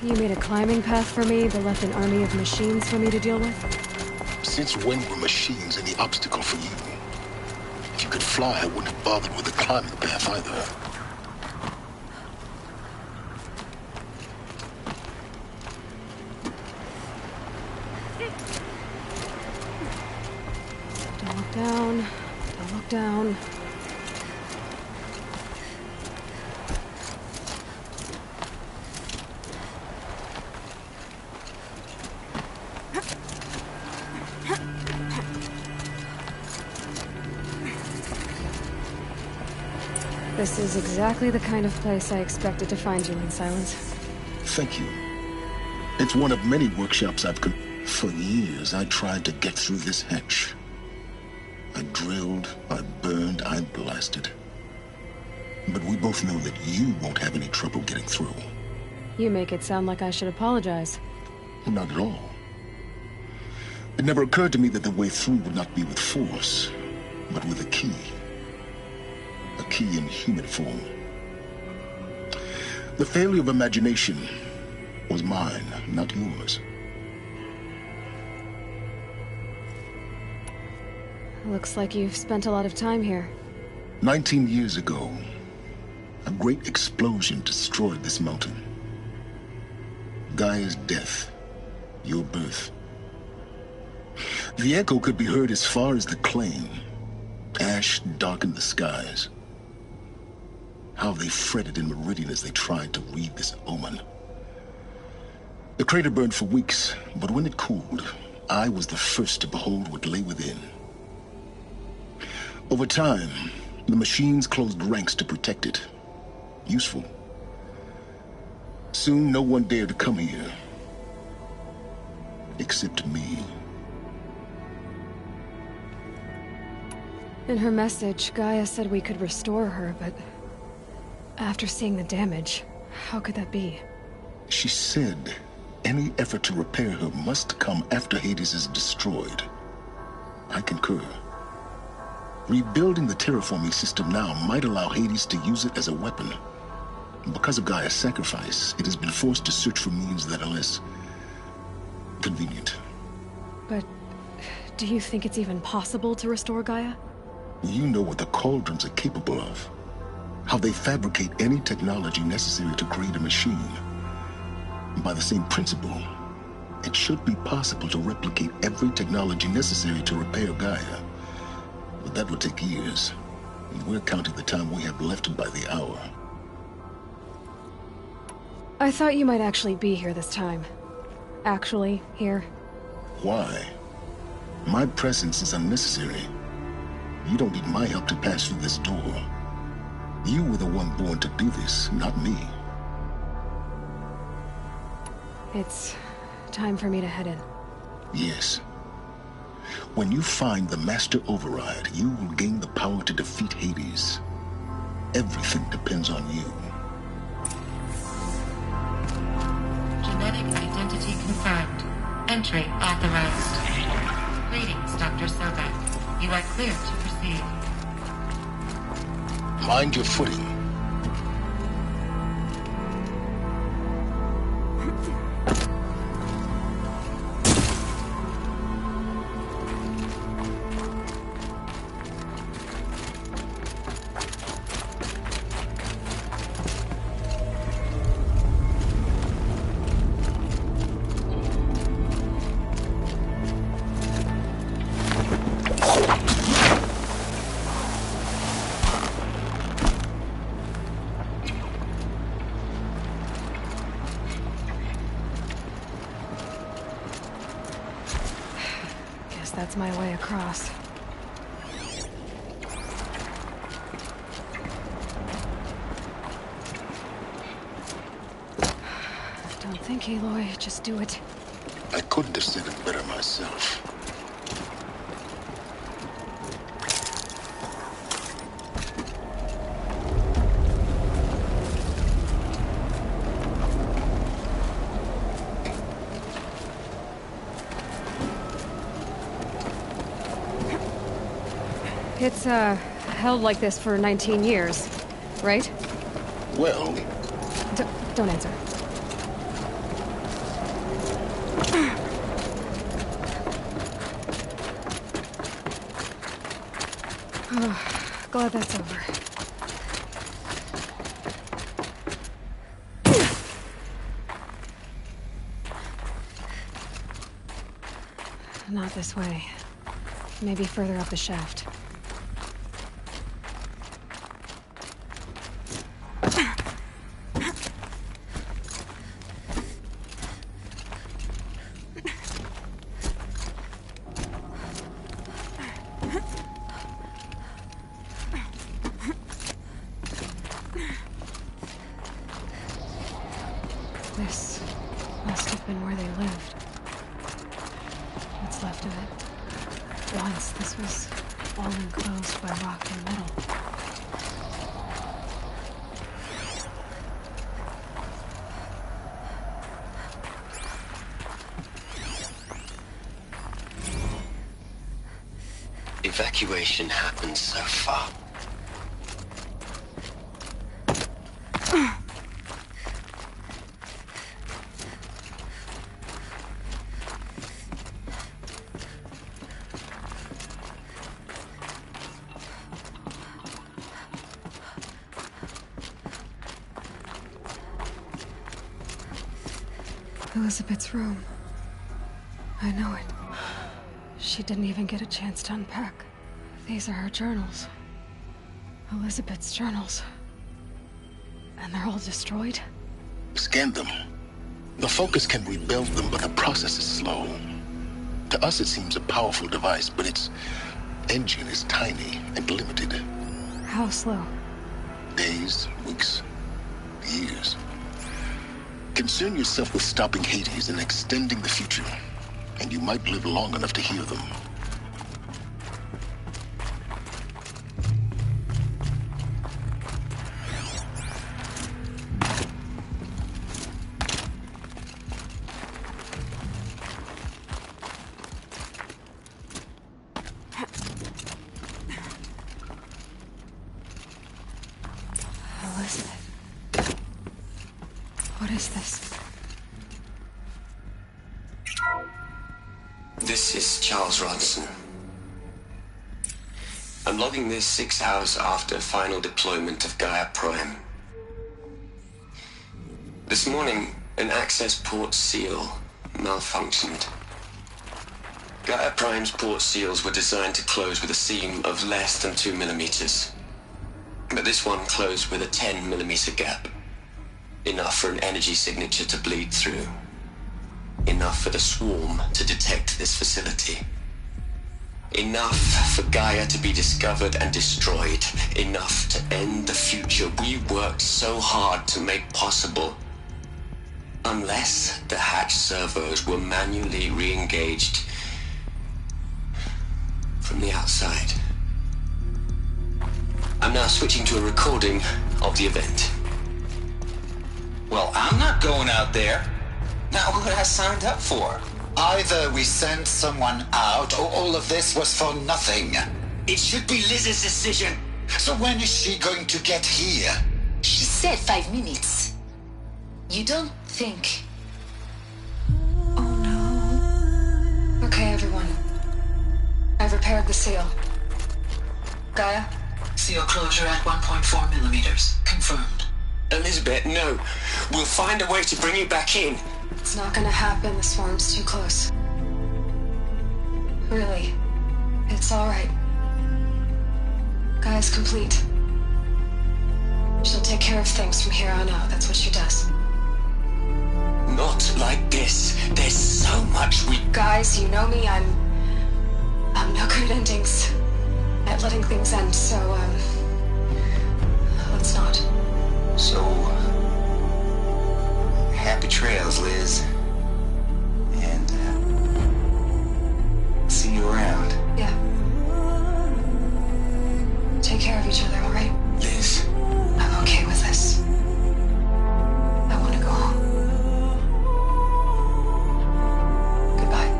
I: You made a climbing path for me, but left an army of machines for me to deal with?
R: Since when were machines any obstacle for you? If you could fly, I wouldn't have bothered with the climbing path either.
I: Don't look down. Don't look down. This is exactly the kind of place I expected to find you in, Silence.
R: Thank you. It's one of many workshops I've For years, I tried to get through this hatch. I drilled, I burned, I blasted. But we both know that you won't have any trouble getting through.
I: You make it sound like I should apologize.
R: Not at all. It never occurred to me that the way through would not be with force, but with a key. A key in human form. The failure of imagination was mine, not yours.
I: Looks like you've spent a lot of time here.
R: 19 years ago, A great explosion destroyed this mountain. Gaia's death, your birth. The echo could be heard as far as the claim. Ash darkened the skies. How they fretted in Meridian as they tried to read this omen. The crater burned for weeks, but when it cooled, I was the first to behold what lay within. Over time, the machines closed ranks to protect it. Useful. Soon, no one dared to come here. Except me.
I: In her message, Gaia said we could restore her, but after seeing the damage, how could that be?
R: She said any effort to repair her must come after Hades is destroyed. I concur. Rebuilding the terraforming system now might allow Hades to use it as a weapon. Because of Gaia's sacrifice, it has been forced to search for means that are less convenient.
I: But do you think it's even possible to restore Gaia?
R: You know what the Cauldrons are capable of. How they fabricate any technology necessary to create a machine. By the same principle, it should be possible to replicate every technology necessary to repair Gaia. But that would take years, and we're counting the time we have left by the hour.
I: I thought you might actually be here this time. Actually, here.
R: Why? My presence is unnecessary. You don't need my help to pass through this door. You were the one born to do this, not me.
I: It's time for me to head in.
R: Yes. When you find the Master Override, you will gain the power to defeat Hades. Everything depends on you.
Q: Genetic identity confirmed. Entry authorized. Greetings, Dr. Sobek. You are clear to proceed.
R: Mind your footing.
I: That's my way across. Don't think, Aloy. Just do it.
R: I couldn't have said it better myself.
I: It's, held like this for 19 years, right?
R: Well...
I: Don't answer. Oh, glad that's over. Not this way. Maybe further up the shaft. This must have been where they lived. What's left of it. Once, this was all enclosed by rock and metal.
T: Evacuation happened so far.
I: Elizabeth's room. I know it. She didn't even get a chance to unpack. These are her journals. Elizabeth's journals. And they're all destroyed?
R: Scan them. The Focus can rebuild them, but the process is slow. To us, it seems a powerful device, but its engine is tiny and limited.
I: How slow?
R: Days, weeks, years. Concern yourself with stopping Hades and extending the future, and you might live long enough to hear them.
I: What is this?
T: This is Charles Ronson. I'm logging this 6 hours after final deployment of Gaia Prime. This morning, an access port seal malfunctioned. Gaia Prime's port seals were designed to close with a seam of less than 2 millimeters. But this one closed with a 10 millimeter gap. Enough for an energy signature to bleed through. Enough for the swarm to detect this facility. Enough for Gaia to be discovered and destroyed. Enough to end the future we worked so hard to make possible. Unless the hatch servos were manually re-engaged from the outside. I'm now switching to a recording of the event.
B: Well, I'm not going out there. Now, what I signed up for? Either we send someone out, or all of this was for nothing. It should be Liz's decision. So when is she going to get here?
L: She said 5 minutes. You don't think...
I: Okay, everyone. I've repaired the seal. Gaia?
U: Seal closure at 1.4 millimeters. Confirmed.
T: Elizabeth, no. We'll find a way to bring you back in.
I: It's not gonna happen. The swarm's too close. Really. It's alright. Gaia's complete. She'll take care of things from here on out. That's what she does.
T: Not like this. There's so much we...
I: Guys, you know me. I'm no good at endings. At letting things end, so, let's not.
B: So, happy trails, Liz. And, see you around.
I: Yeah. Take care of each other, alright?
T: Liz.
I: I'm okay with this. I want to go home. Goodbye.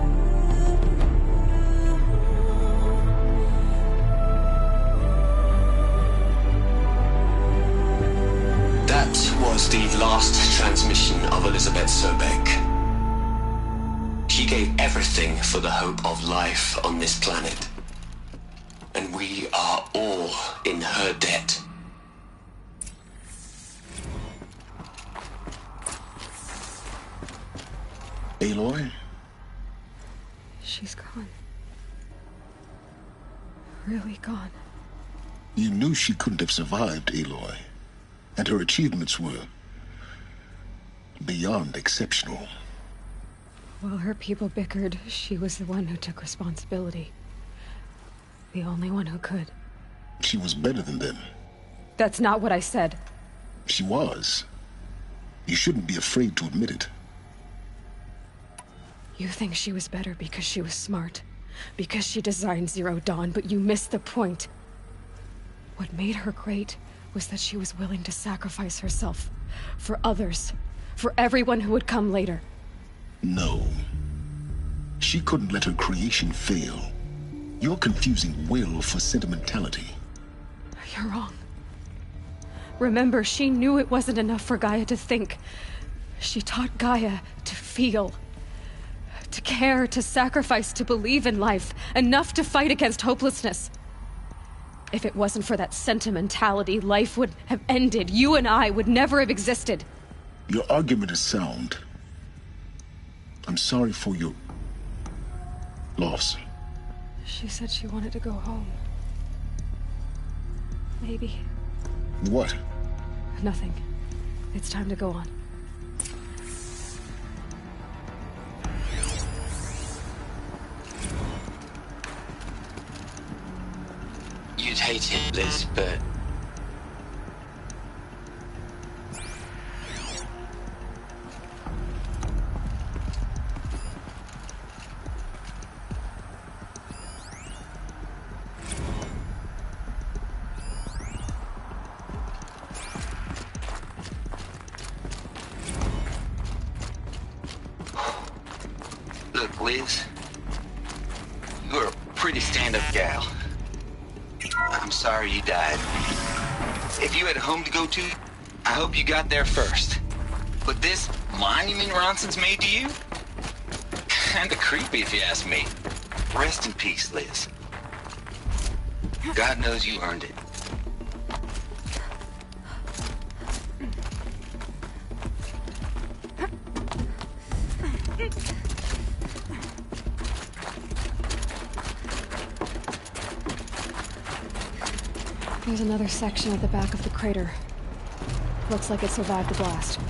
T: That was the last transmission of Elizabeth Sobek. She gave everything for the hope of life on this planet. And we are all in her debt.
R: Aloy?
I: She's gone. Really gone.
R: You knew she couldn't have survived, Aloy. And her achievements were beyond exceptional.
I: While her people bickered, she was the one who took responsibility. The only one who could.
R: She was better than them.
I: That's not what I said.
R: She was. You shouldn't be afraid to admit it.
I: You think she was better because she was smart, because she designed Zero Dawn, but you missed the point. What made her great was that she was willing to sacrifice herself for others, for everyone who would come later.
R: No. She couldn't let her creation fail. You're confusing will for sentimentality.
I: You're wrong. Remember, she knew it wasn't enough for Gaia to think. She taught Gaia to feel. To care, to sacrifice, to believe in life. Enough to fight against hopelessness. If it wasn't for that sentimentality, life would have ended. You and I would never have existed.
R: Your argument is sound. I'm sorry for your loss.
I: She said she wanted to go home. Maybe.
R: What?
I: Nothing. It's time to go on.
B: You'd hate it, Liz, but... Look, Liz, you're a pretty stand-up gal. I'm sorry you died. If you had a home to go to, I hope you got there first. But this monument Ronson's made to you? Kinda creepy if you ask me. Rest in peace, Liz. God knows you earned it.
I: There's another section at the back of the crater. Looks like it survived the blast.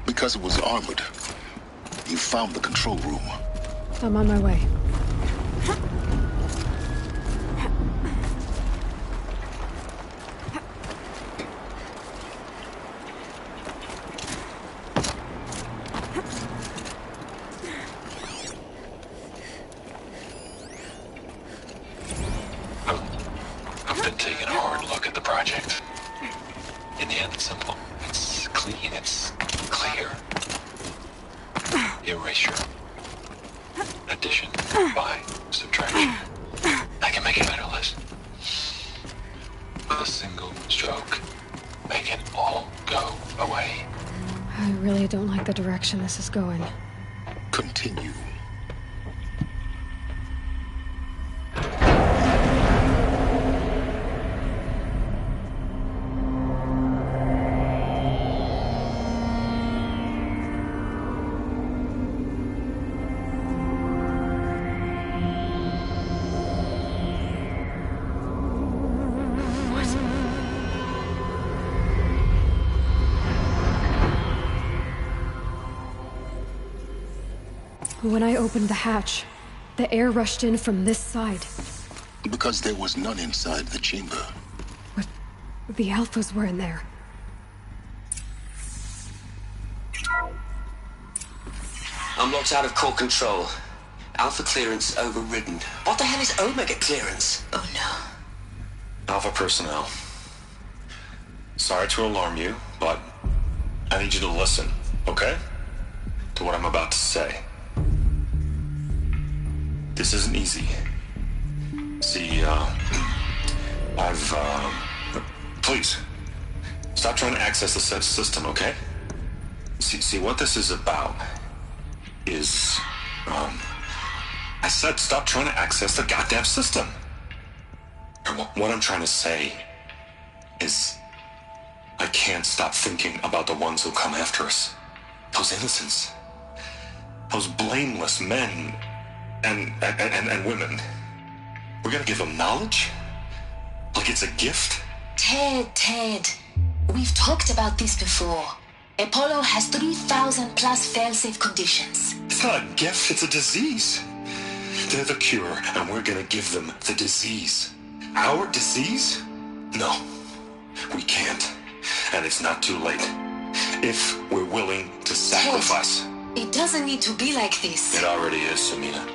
R: Because it was armored. You found the control room.
I: I'm on my way.
C: I've been taking a hard look at the project. In the end, it's simple. It's clean. It's clear. Erasure. Addition. By. Subtraction. I can make it better, Liz. With a single stroke. Make it all go away.
I: I really don't like the direction this is going.
R: Continue.
I: When I opened the hatch, the air rushed in from this side.
R: Because there was none inside the chamber.
I: But the Alphas were in there.
T: I'm locked out of core control. Alpha clearance overridden. What the hell is Omega clearance? Oh no.
C: Alpha personnel. Sorry to alarm you, but I need you to listen, okay? To what I'm about to say. This isn't easy. See, please, stop trying to access the system, okay? See, what this is about is, I said stop trying to access the goddamn system. And what I'm trying to say is, I can't stop thinking about the ones who come after us. Those innocents. Those blameless men and women. We're gonna give them knowledge? Like it's a gift?
L: Ted. We've talked about this before. Apollo has 3,000 plus fail-safe conditions.
C: It's not a gift, it's a disease. They're the cure, and we're gonna give them the disease. Our disease? No, we can't. And it's not too late. If we're willing to sacrifice.
L: Ted, it doesn't need to be like this.
C: It already is, Samina.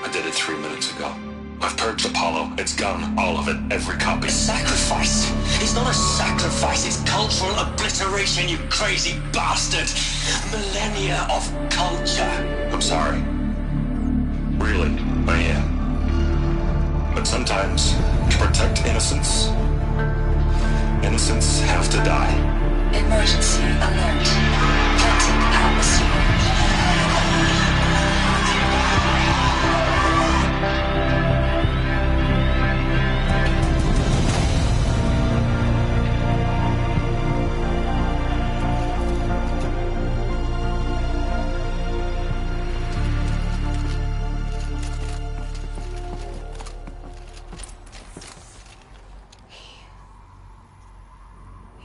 C: I did it 3 minutes ago. I've purged Apollo. It's gone. All of it. Every copy.
T: Sacrifice? It's not a sacrifice. It's cultural obliteration, you crazy bastard. Millennia of culture.
C: I'm sorry. Really, I am. But sometimes, to protect innocence, innocents have to die.
L: Emergency alert. Planting atmosphere.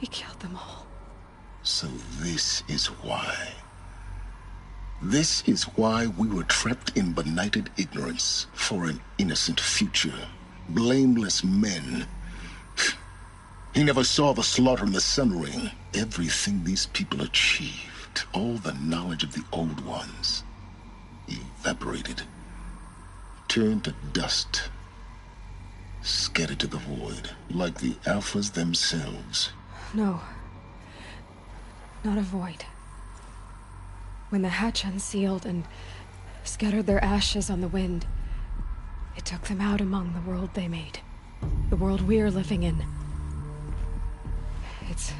I: He killed them all.
R: So this is why. This is why we were trapped in benighted ignorance for an innocent future. Blameless men. He never saw the slaughter in the Sun Ring. Everything these people achieved, all the knowledge of the old ones, evaporated, turned to dust, scattered to the void, like the Alphas themselves.
I: No. Not a void. When the hatch unsealed and scattered their ashes on the wind, it took them out among the world they made. The world we're living in. It's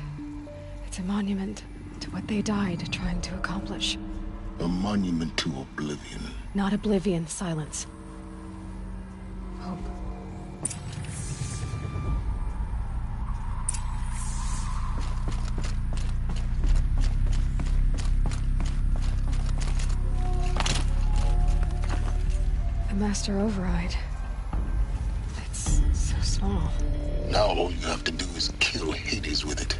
I: a monument to what they died trying to accomplish.
R: A monument to oblivion.
I: Not oblivion, silence. Hope. The Master Override. It's so small.
R: Now all you have to do is kill Hades with it.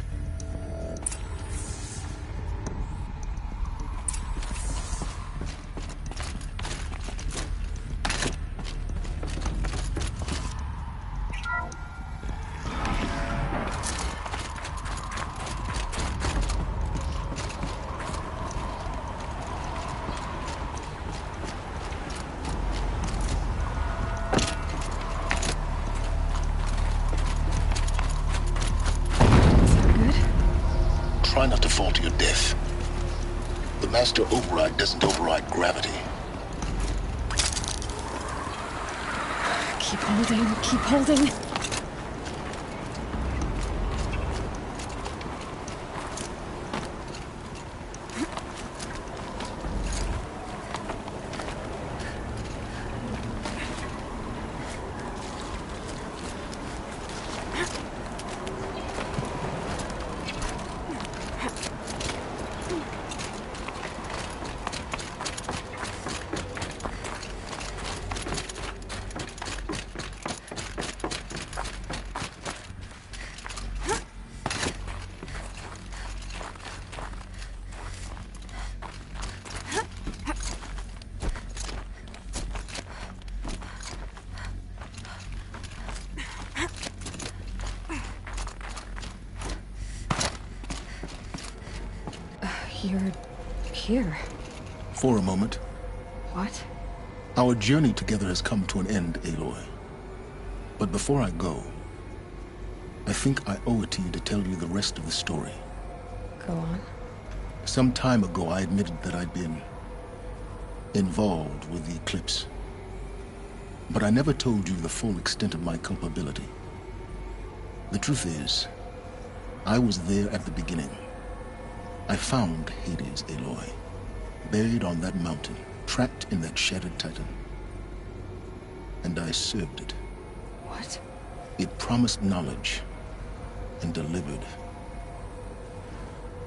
R: Try not to fall to your death. The Master Override doesn't override gravity.
I: Keep holding, keep holding. You're here.
R: For a moment.
I: What?
R: Our journey together has come to an end, Aloy. But before I go, I think I owe it to you to tell you the rest of the story.
I: Go on.
R: Some time ago, I admitted that I'd been involved with the Eclipse. But I never told you the full extent of my culpability. The truth is, I was there at the beginning. I found Hades, Aloy, buried on that mountain, trapped in that shattered titan. And I served it.
I: What?
R: It promised knowledge and delivered.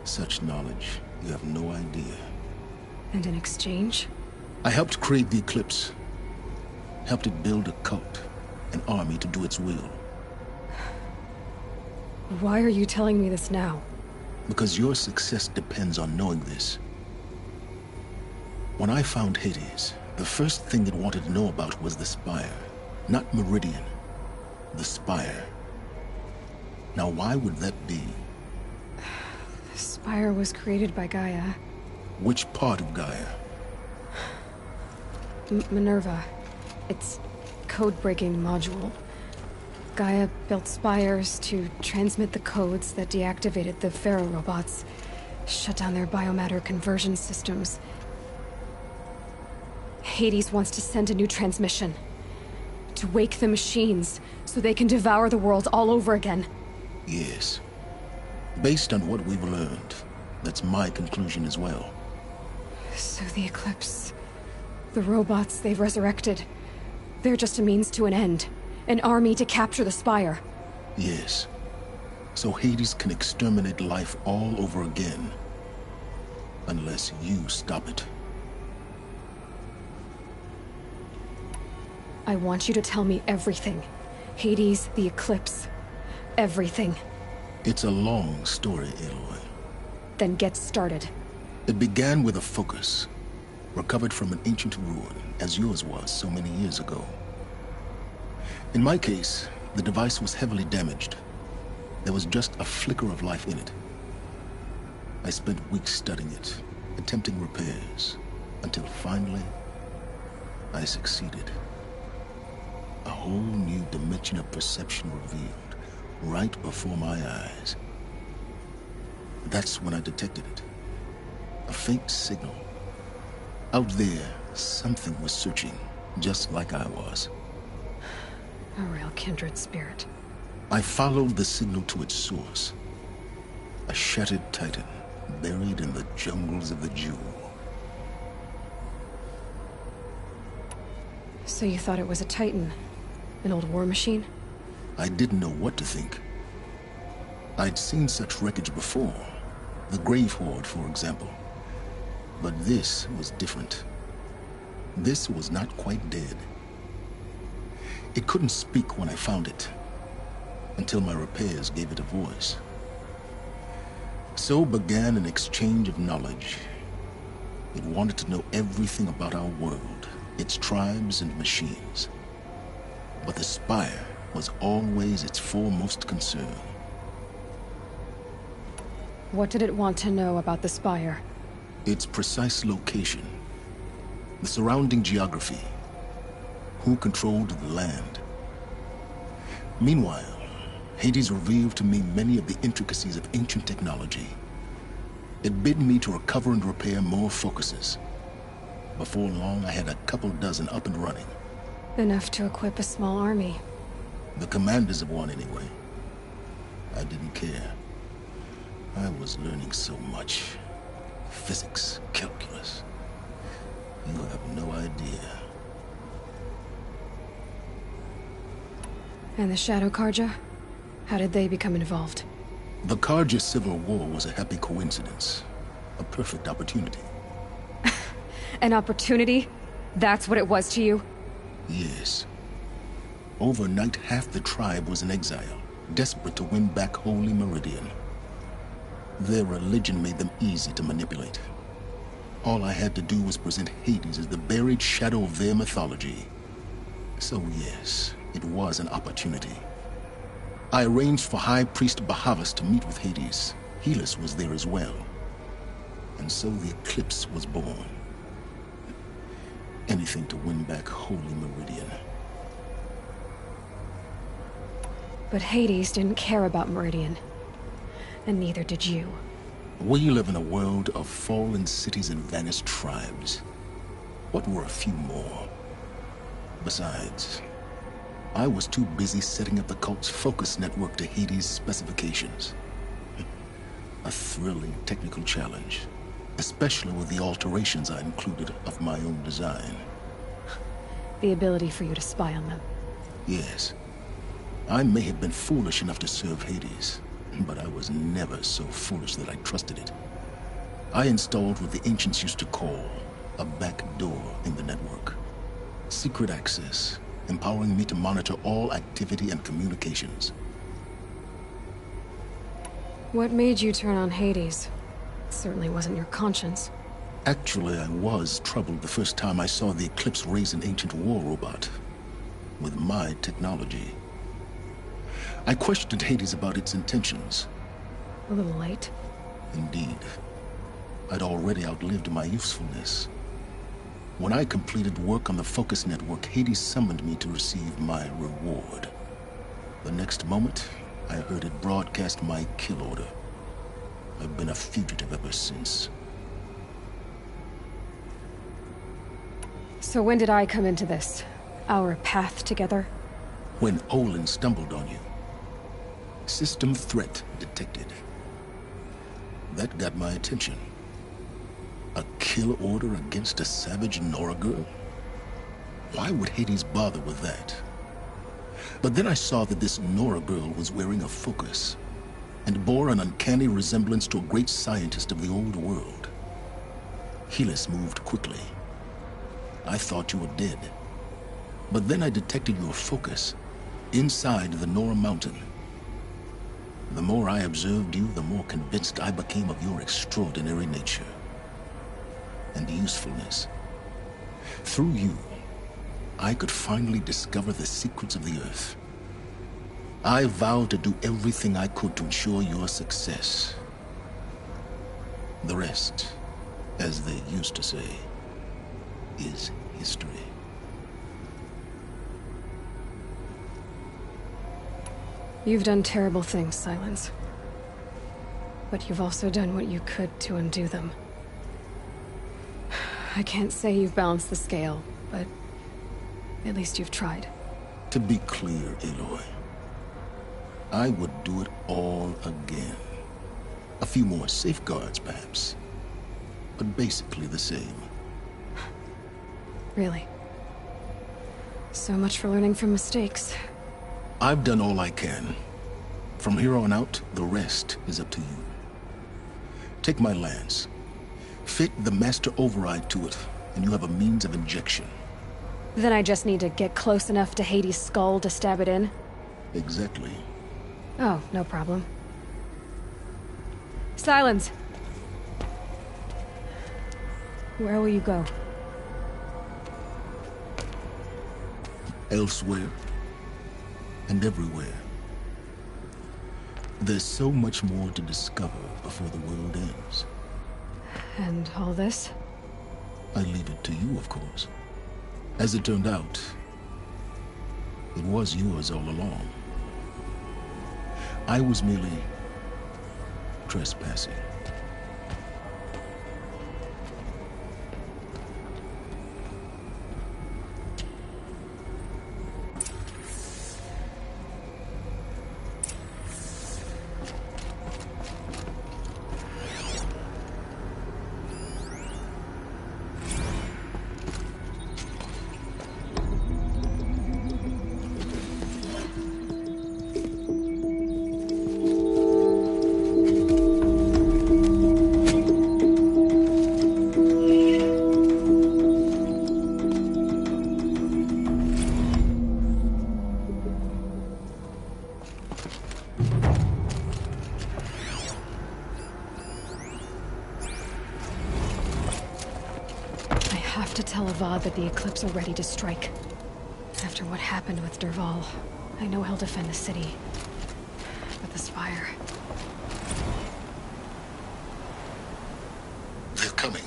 R: Such knowledge, you have no idea.
I: And in exchange?
R: I helped create the Eclipse. Helped it build a cult, an army to do its will.
I: Why are you telling me this now?
R: Because your success depends on knowing this. When I found Hades, the first thing it wanted to know about was the Spire. Not Meridian. The Spire. Now why would that be?
I: The Spire was created by Gaia.
R: Which part of Gaia?
I: Minerva. Its code-breaking module. Gaia built spires to transmit the codes that deactivated the Pharaoh robots, shut down their biomatter conversion systems. Hades wants to send a new transmission. To wake the machines, so they can devour the world all over again.
R: Yes. Based on what we've learned, that's my conclusion as well.
I: So the Eclipse... the robots they've resurrected... they're just a means to an end. An army to capture the Spire.
R: Yes. So Hades can exterminate life all over again. Unless you stop it.
I: I want you to tell me everything. Hades, the Eclipse. Everything.
R: It's a long story, Aloy.
I: Then get started.
R: It began with a focus, recovered from an ancient ruin, as yours was so many years ago. In my case, the device was heavily damaged. There was just a flicker of life in it. I spent weeks studying it, attempting repairs, until finally, I succeeded. A whole new dimension of perception revealed, right before my eyes. That's when I detected it. A faint signal. Out there, something was searching, just like I was.
I: A real kindred spirit.
R: I followed the signal to its source. A shattered titan, buried in the jungles of the Jewel.
I: So you thought it was a titan? An old war machine?
R: I didn't know what to think. I'd seen such wreckage before. The Grave Horde, for example. But this was different. This was not quite dead. It couldn't speak when I found it, until my repairs gave it a voice. So began an exchange of knowledge. It wanted to know everything about our world, its tribes and machines. But the Spire was always its foremost concern.
I: What did it want to know about the Spire?
R: Its precise location, the surrounding geography, who controlled the land. Meanwhile, Hades revealed to me many of the intricacies of ancient technology. It bid me to recover and repair more focuses. Before long, I had a couple dozen up and running.
I: Enough to equip a small army.
R: The commanders of one, anyway. I didn't care. I was learning so much. Physics, calculus. You have no idea.
I: And the Shadow Karja? How did they become involved?
R: The Karja Civil War was a happy coincidence. A perfect opportunity.
I: An opportunity? That's what it was to you?
R: Yes. Overnight, half the tribe was in exile, desperate to win back Holy Meridian. Their religion made them easy to manipulate. All I had to do was present Hades as the buried shadow of their mythology. So yes, it was an opportunity. I arranged for High Priest Bahavas to meet with Hades. Helis was there as well. And so the eclipse was born. Anything to win back Holy Meridian.
I: But Hades didn't care about Meridian. And neither did you.
R: We live in a world of fallen cities and vanished tribes. What were a few more? Besides, I was too busy setting up the cult's focus network to Hades' specifications. A thrilling technical challenge, especially with the alterations I included of my own design.
I: The ability for you to spy on them.
R: Yes. I may have been foolish enough to serve Hades, but I was never so foolish that I trusted it. I installed what the ancients used to call a back door in the network. Secret access, empowering me to monitor all activity and communications.
I: What made you turn on Hades? It certainly wasn't your conscience.
R: Actually, I was troubled the first time I saw the Eclipse raise an ancient war robot. With my technology. I questioned Hades about its intentions.
I: A little late.
R: Indeed. I'd already outlived my usefulness. When I completed work on the Focus Network, Hades summoned me to receive my reward. The next moment, I heard it broadcast my kill order. I've been a fugitive ever since.
I: So when did I come into this? Our path together?
R: When Olin stumbled on you. System threat detected. That got my attention. A kill order against a savage Nora girl? Why would Hades bother with that? But then I saw that this Nora girl was wearing a focus, and bore an uncanny resemblance to a great scientist of the old world. Helis moved quickly. I thought you were dead. But then I detected your focus inside the Nora mountain. The more I observed you, the more convinced I became of your extraordinary nature and usefulness. Through you, I could finally discover the secrets of the Earth. I vowed to do everything I could to ensure your success. The rest, as they used to say, is history.
I: You've done terrible things, Silence. But you've also done what you could to undo them. I can't say you've balanced the scale, but at least you've tried.
R: To be clear, Aloy, I would do it all again. A few more safeguards, perhaps, but basically the same.
I: Really? So much for learning from mistakes.
R: I've done all I can. From here on out, the rest is up to you. Take my lance. Fit the master override to it, and you have a means of injection.
I: Then I just need to get close enough to Hades' skull to stab it in?
R: Exactly.
I: Oh, no problem. Silence! Where will you go?
R: Elsewhere. And everywhere. There's so much more to discover before the world ends.
I: And all this?
R: I leave it to you, of course. As it turned out, it was yours all along. I was merely trespassing.
I: That the Eclipse are ready to strike. After what happened with Dervahl, I know he'll defend the city. But this fire...
R: They're coming.